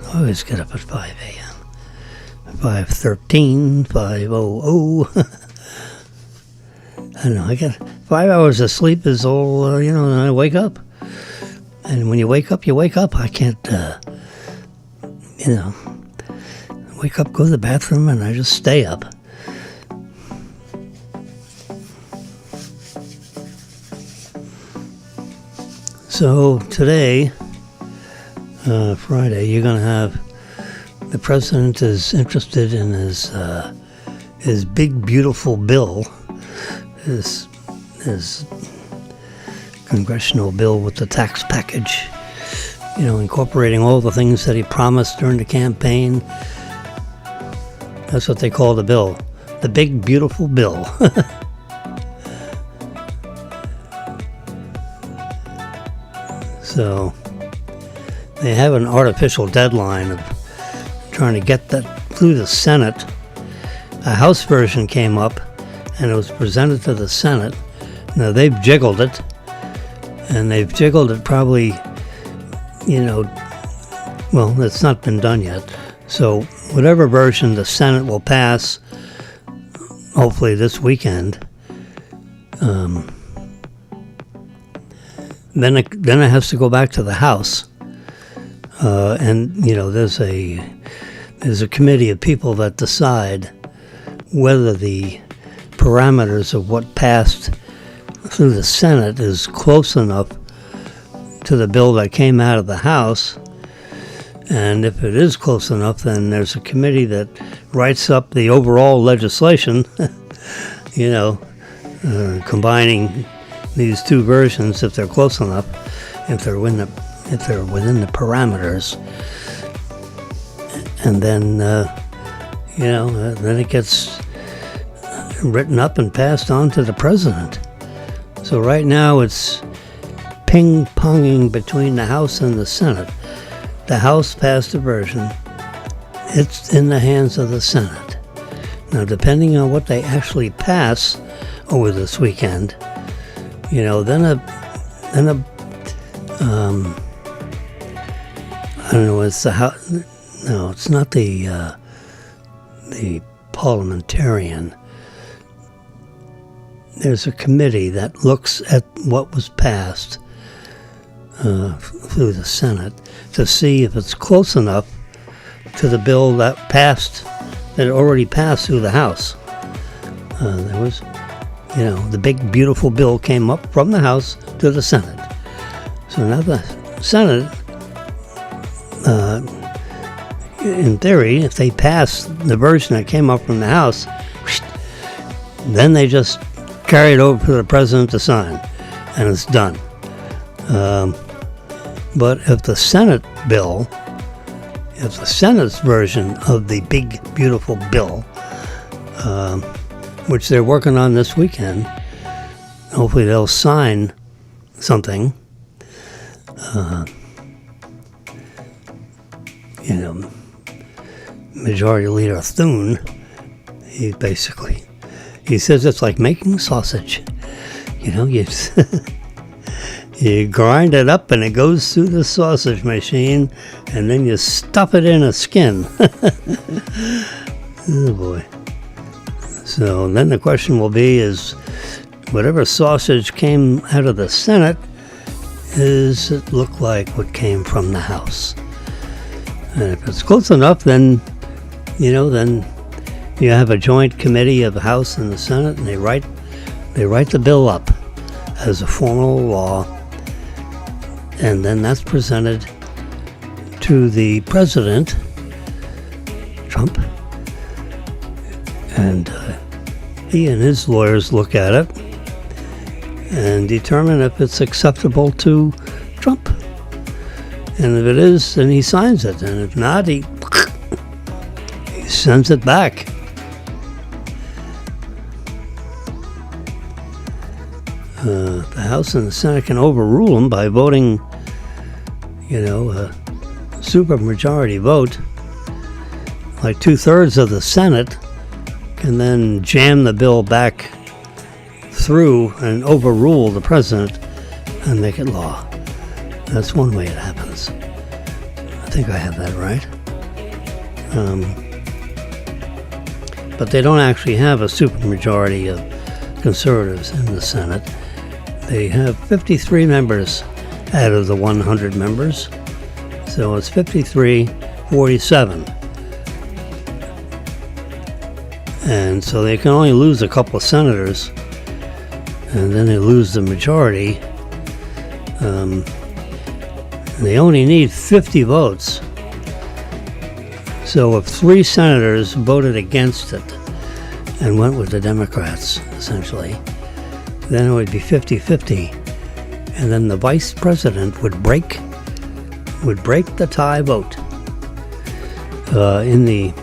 I always get up at 5 a.m. 5:13, 5:00. I don't know, I get 5 hours of sleep is all, and I wake up. And when you wake up, you wake up. I can't, wake up, go to the bathroom, and I just stay up. So today, Friday, you're going to have, the president is interested in his big, beautiful bill, his congressional bill with the tax package, incorporating all the things that he promised during the campaign. That's what they call the bill. The big, beautiful bill. So they have an artificial deadline of trying to get that through the Senate. A House version came up, and it was presented to the Senate. Now, they've jiggled it, and they've jiggled it probably, well, it's not been done yet. So whatever version the Senate will pass, hopefully this weekend, then it has to go back to the House. And, there's a committee of people that decide whether the parameters of what passed through the Senate is close enough to the bill that came out of the House. And if it is close enough, then there's a committee that writes up the overall legislation, combining these two versions if they're close enough, if they're within the parameters. And then, then it gets written up and passed on to the president. So right now it's ping-ponging between the House and the Senate. The House passed a version. It's in the hands of the Senate. Now, depending on what they actually pass over this weekend, I don't know, it's the House. No, it's not the parliamentarian. There's a committee that looks at what was passed through the Senate to see if it's close enough to the bill that already passed through the House. There was, the big, beautiful bill came up from the House to the Senate. So now the Senate, in theory, if they pass the version that came up from the House, then they just carry it over to the president to sign, and it's done. But if the Senate's version of the big, beautiful bill, which they're working on this weekend, hopefully they'll sign something. Majority Leader Thune, he says it's like making sausage. You grind it up and it goes through the sausage machine, and then you stuff it in a skin. Oh boy. So then the question will be is, whatever sausage came out of the Senate, does it look like what came from the House? And if it's close enough, then then you have a joint committee of the House and the Senate, and they write the bill up as a formal law, and then that's presented to the president, Trump, and he and his lawyers look at it and determine if it's acceptable to Trump. And if it is, then he signs it, and if not, he sends it back. The House and the Senate can overrule them by voting, a supermajority vote. Like 2/3 of the Senate can then jam the bill back through and overrule the president and make it law. That's one way it happens. I think I have that right. But they don't actually have a supermajority of conservatives in the Senate. They have 53 members out of the 100 members. So it's 53-47. And so they can only lose a couple of senators, and then they lose the majority. They only need 50 votes. So if 3 senators voted against it and went with the Democrats, essentially, then it would be 50-50. and then the vice president would break the tie vote. In the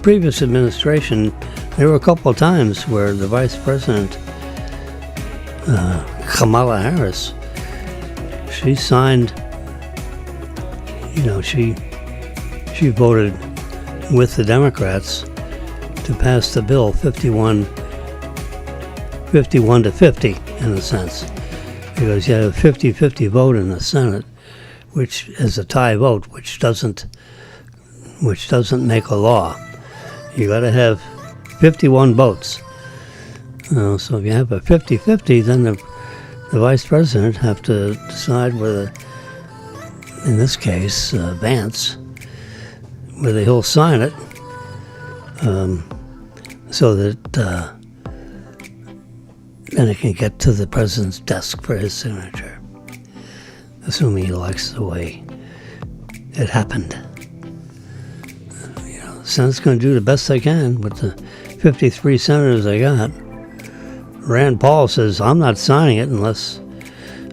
previous administration, there were a couple of times where the vice president, Kamala Harris, she signed, she voted with the Democrats to pass the bill 51 to 50 in a sense, because you had a 50-50 vote in the Senate, which is a tie vote, which doesn't make a law. You got to have 51 votes. So if you have a 50-50, then the vice president have to decide whether, in this case, Vance, whether he'll sign it, so that then it can get to the president's desk for his signature, assuming he likes the way it happened. The Senate's going to do the best they can with the 53 senators they got. Rand Paul says, I'm not signing it unless,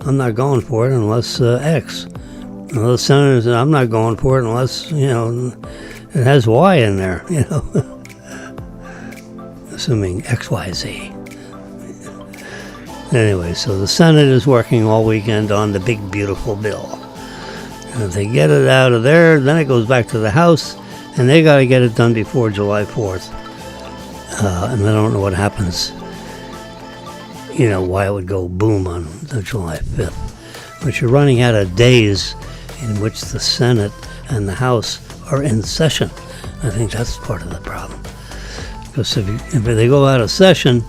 I'm not going for it unless X. And those senators said, I'm not going for it unless, it has Y in there, assuming XYZ. Anyway, so the Senate is working all weekend on the big, beautiful bill. And if they get it out of there, then it goes back to the House, and they got to get it done before July 4th. And I don't know what happens, why it would go boom on the July 5th. But you're running out of days in which the Senate and the House are in session. I think that's part of the problem. Because if they go out of session,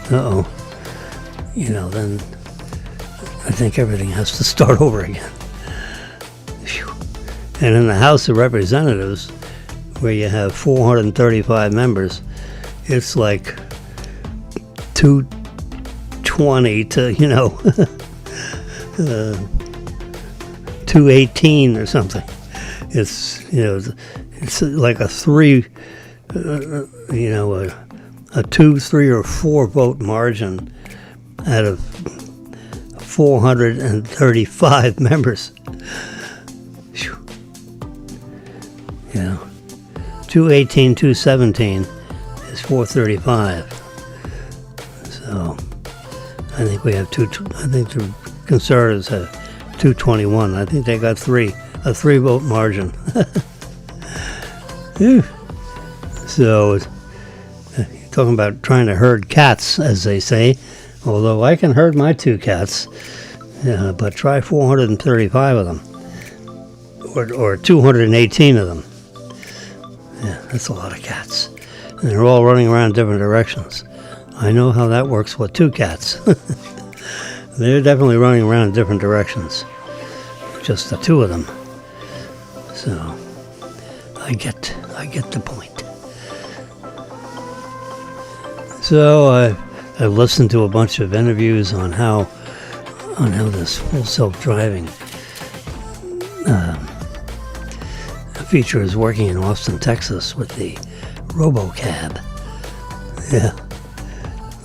then I think everything has to start over again. Whew. And in the House of Representatives, where you have 435 members, it's like 220 to, 218 or something. It's, it's like a 2, 3, or 4 vote margin out of 435 members. Whew. 218, 217 is 435. So I think we have I think the Conservatives have 221. I think they got a 3 vote margin. So talking about trying to herd cats, as they say, although I can herd my 2 cats, but try 435 of them, or 218 of them. Yeah, that's a lot of cats. And they're all running around different directions. I know how that works with 2 cats. They're definitely running around in different directions. Just the 2 of them. So I get the point. So I've listened to a bunch of interviews on how this full self-driving feature is working in Austin, Texas with the RoboCab. Yeah.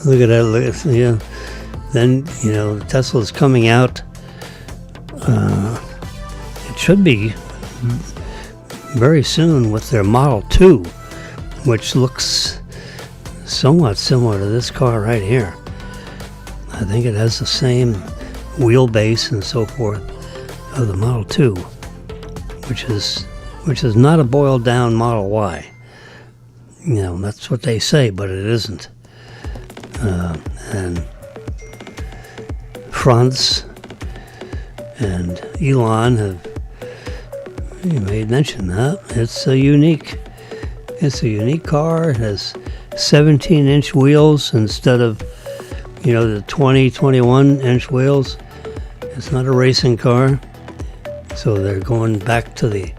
Look at that. Then, Tesla's coming out. It should be very soon with their Model 2, which looks somewhat similar to this car right here. I think it has the same wheelbase and so forth of the Model 2, which is not a boiled down Model Y. That's what they say, but it isn't. And Franz and Elon have made mention that it's a unique car. It has 17-inch wheels instead of the 21-inch wheels. It's not a racing car, so they're going back to the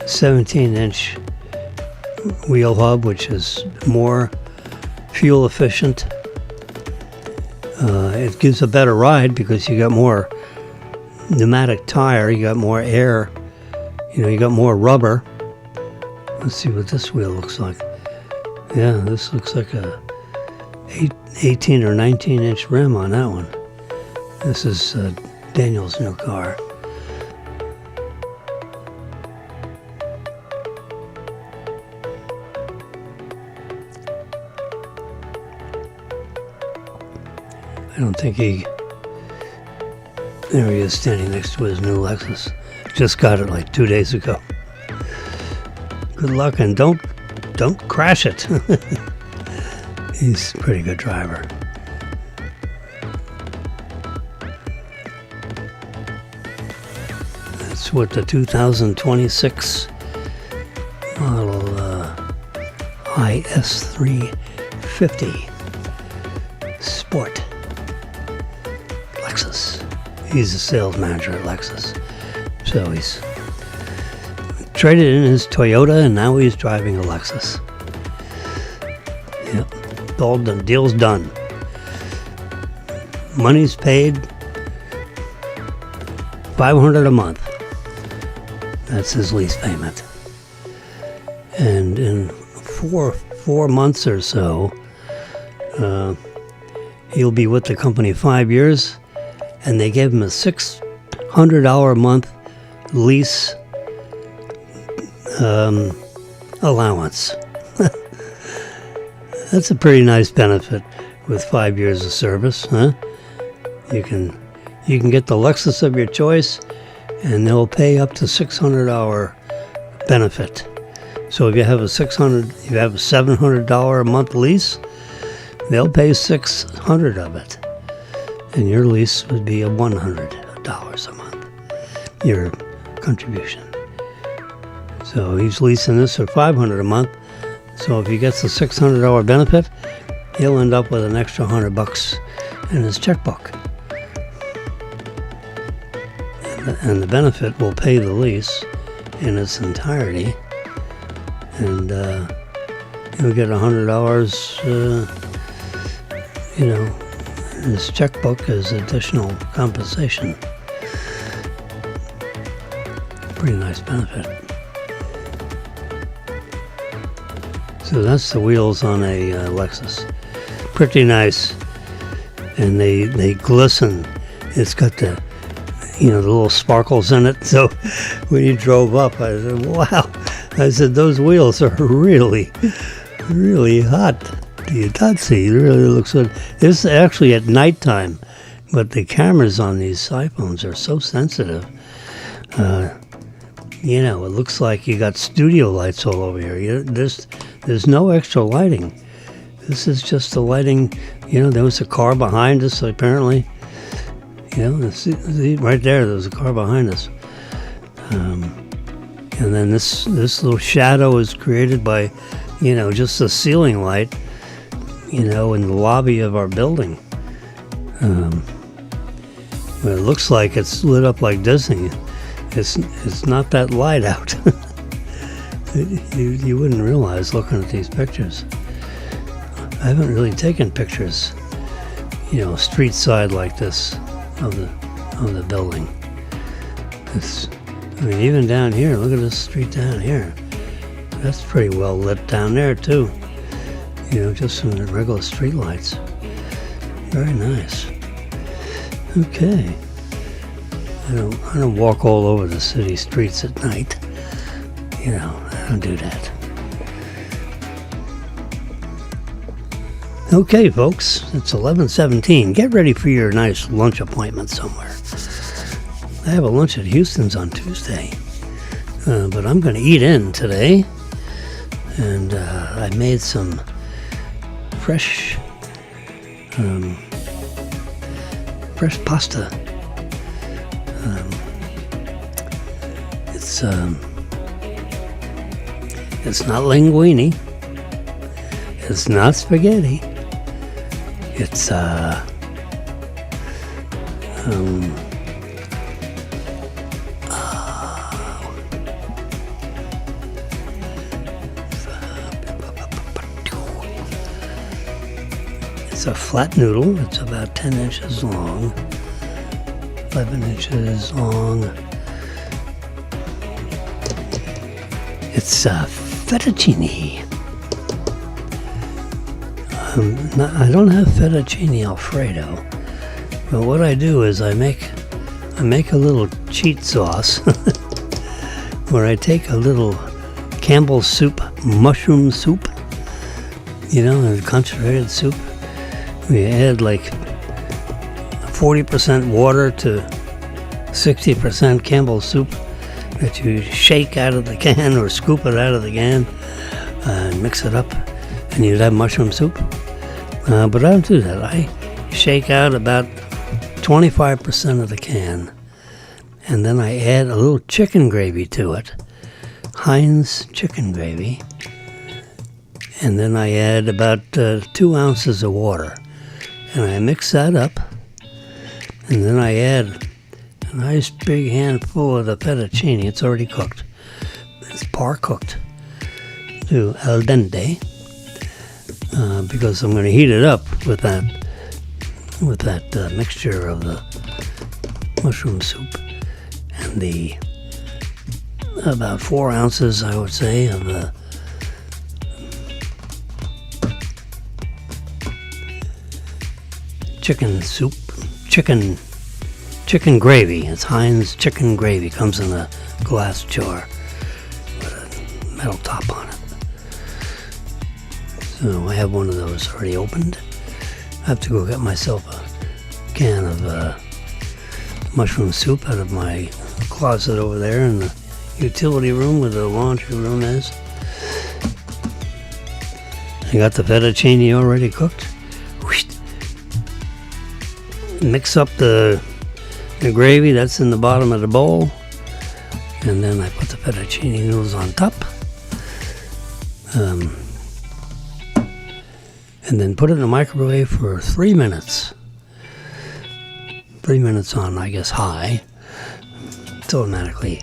17-inch wheel hub, which is more fuel efficient. It gives a better ride because you got more pneumatic tire, you got more air, you got more rubber. Let's see what this wheel looks like. Yeah, this looks like a 18 or 19-inch rim on that one. This is Daniel's new car. I don't think there he is standing next to his new Lexus. Just got it like 2 days ago. Good luck and don't crash it. He's a pretty good driver. That's what the 2026 model IS350 Sport Lexus. He's a sales manager at Lexus. So he's traded in his Toyota and now he's driving a Lexus. Yep. All done. Deal's done. Money's paid. $500 a month. That's his lease payment. And in four months or so, he'll be with the company 5 years, and they gave him a $600 a month lease allowance. That's a pretty nice benefit with 5 years of service, huh? You can get the Lexus of your choice, and they'll pay up to $600 benefit. So if you have a $700 a month lease, they'll pay $600 of it, and your lease would be a $100 a month. Your contribution. So he's leasing this for $500 a month. So if he gets the $600 benefit, he'll end up with an extra $100 in his checkbook. And the benefit will pay the lease in its entirety, and he'll get $100, in his checkbook as additional compensation. Pretty nice benefit. So that's the wheels on a Lexus. Pretty nice, and they glisten. It's got the little sparkles in it. So when he drove up, I said, wow. I said, those wheels are really, really hot. You can't see. It really looks good. This is actually at nighttime, but the cameras on these iPhones are so sensitive. It looks like you got studio lights all over here. There's no extra lighting. This is just the lighting. There was a car behind us, apparently. See, right there's a car behind us. And then this little shadow is created by, just the ceiling light, in the lobby of our building. But it looks like it's lit up like Disney. It's not that light out. You wouldn't realize looking at these pictures. I haven't really taken pictures, street side like this of the building. Even down here, look at this street down here. That's pretty well lit down there too. Just some regular street lights. Very nice. Okay. I don't walk all over the city streets at night. I don't do that. Okay, folks, it's 11:17. Get ready for your nice lunch appointment somewhere. I have a lunch at Houston's on Tuesday, but I'm going to eat in today. And I made some fresh pasta. It's not linguine. It's not spaghetti. It's it's a flat noodle. It's about 10 inches long, 11 inches long. It's fettuccine. I don't have fettuccine Alfredo, but what I do is I make I make a little cheat sauce where I take a little Campbell's soup, mushroom soup, a concentrated soup. We add like 40% water to 60% Campbell's soup that you shake out of the can or scoop it out of the can and mix it up, and you'd have mushroom soup. But I don't do that. I shake out about 25% of the can, and then I add a little chicken gravy to it, Heinz chicken gravy, and then I add about 2 ounces of water, and I mix that up, and then I add a nice big handful of the fettuccine. It's already cooked. It's par cooked to al dente, because I'm going to heat it up with that mixture of the mushroom soup and the about 4 ounces, I would say, of the chicken soup, chicken gravy. It's Heinz chicken gravy. Comes in a glass jar with a metal top on it. So I have one of those already opened. I have to go get myself a can of mushroom soup out of my closet over there in the utility room where the laundry room is. I got the fettuccine already cooked. Mix up the gravy that's in the bottom of the bowl, and then I put the fettuccine noodles on top, and then put it in the microwave for 3 minutes. 3 minutes on, I guess, high. It's automatically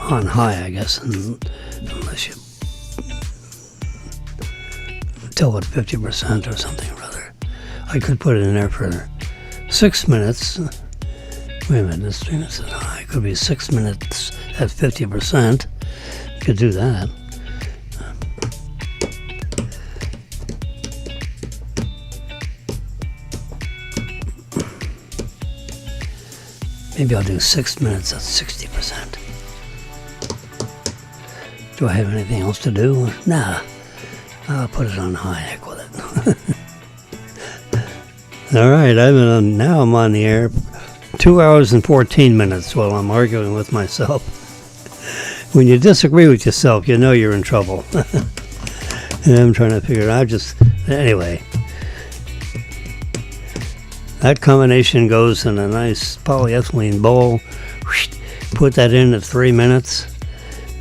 on high, I guess, unless you tell it 50% or something or other. I could put it in there for 6 minutes. Wait a minute, this 3 minutes is high. It could be 6 minutes at 50%. You could do that. Maybe I'll do 6 minutes at 60%. Do I have anything else to do? Nah. I'll put it on high. Heck with it. All right, now I'm on the air 2 hours and 14 minutes while I'm arguing with myself. When you disagree with yourself, you know you're in trouble. And I'm trying to figure it out. Anyway. That combination goes in a nice polyethylene bowl. Put that in at 3 minutes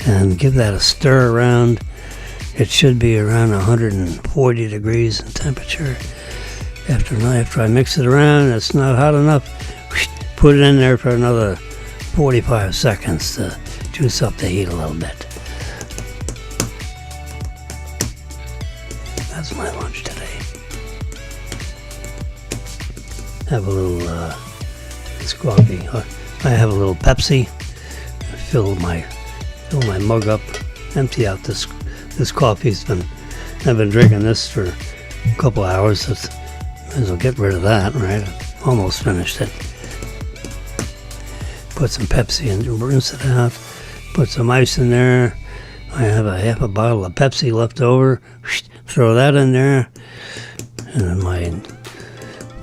and give that a stir around. It should be around 140 degrees in temperature. After I mix it around, it's not hot enough. Put it in there for another 45 seconds to juice up the heat a little bit. That's my lunch today. Have a little this coffee. I have a little Pepsi. Fill my mug up. Empty out this coffee. I've been drinking this for a couple hours. Might as well get rid of that, right? Almost finished it. Put some Pepsi in, rinse it out. Put some ice in there. I have a half a bottle of Pepsi left over. Throw that in there. And then my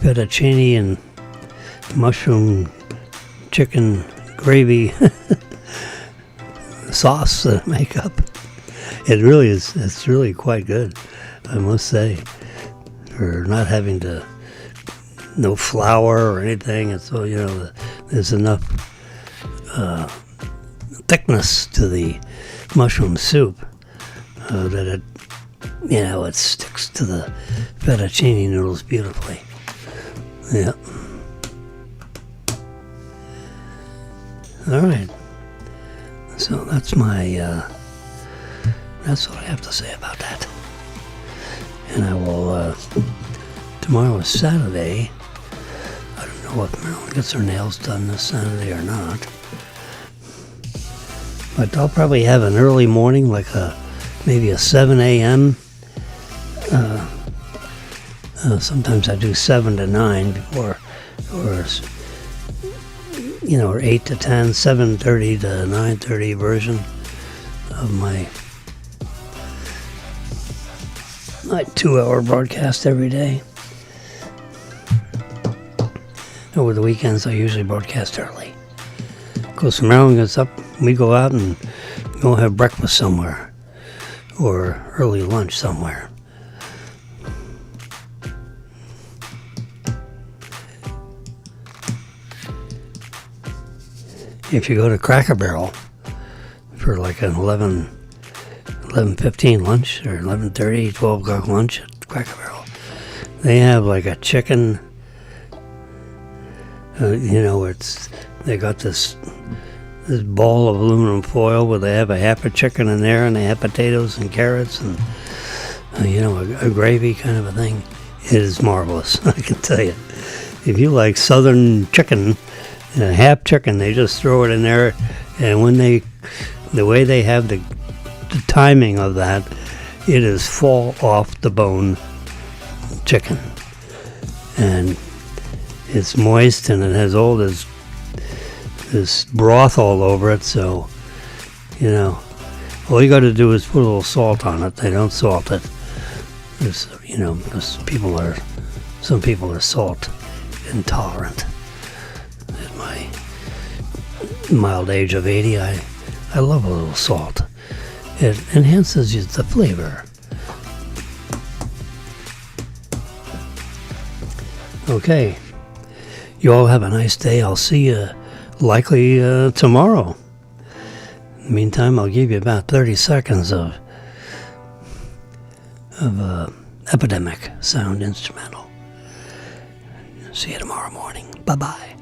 fettuccine and mushroom chicken gravy sauce that I make up. It really is. It's really quite good, I must say. For not having no flour or anything. It's there's enough thickness to the mushroom soup that it sticks to the fettuccine noodles beautifully. Yeah. All right. So that's what I have to say about that. And I will, tomorrow is Saturday. I don't know if Marilyn gets her nails done this Saturday or not. But I'll probably have an early morning, like maybe a 7 a.m. Sometimes I do 7 to 9 before, or or 8 to 10, 7:30 to 9:30 version of my 2-hour broadcast every day. Over the weekends, I usually broadcast early. Because when Marilyn gets up, we go out and go have breakfast somewhere or early lunch somewhere. If you go to Cracker Barrel for like an 11:15 lunch or 11:30, 12 o'clock lunch at Cracker Barrel, they have like a chicken, they got this ball of aluminum foil where they have a half a chicken in there and they have potatoes and carrots and, a gravy kind of a thing. It is marvelous, I can tell you. If you like southern chicken, half chicken, they just throw it in there, and the way they have the timing of that, it is fall off the bone chicken, and it's moist and it has all this broth all over it. So all you got to do is put a little salt on it. They don't salt it, because some people are salt intolerant. At my mild age of 80, I love a little salt. It enhances the flavor. Okay. You all have a nice day. I'll see you likely tomorrow. In the meantime, I'll give you about 30 seconds of Epidemic sound instrumental. See you tomorrow morning. Bye-bye.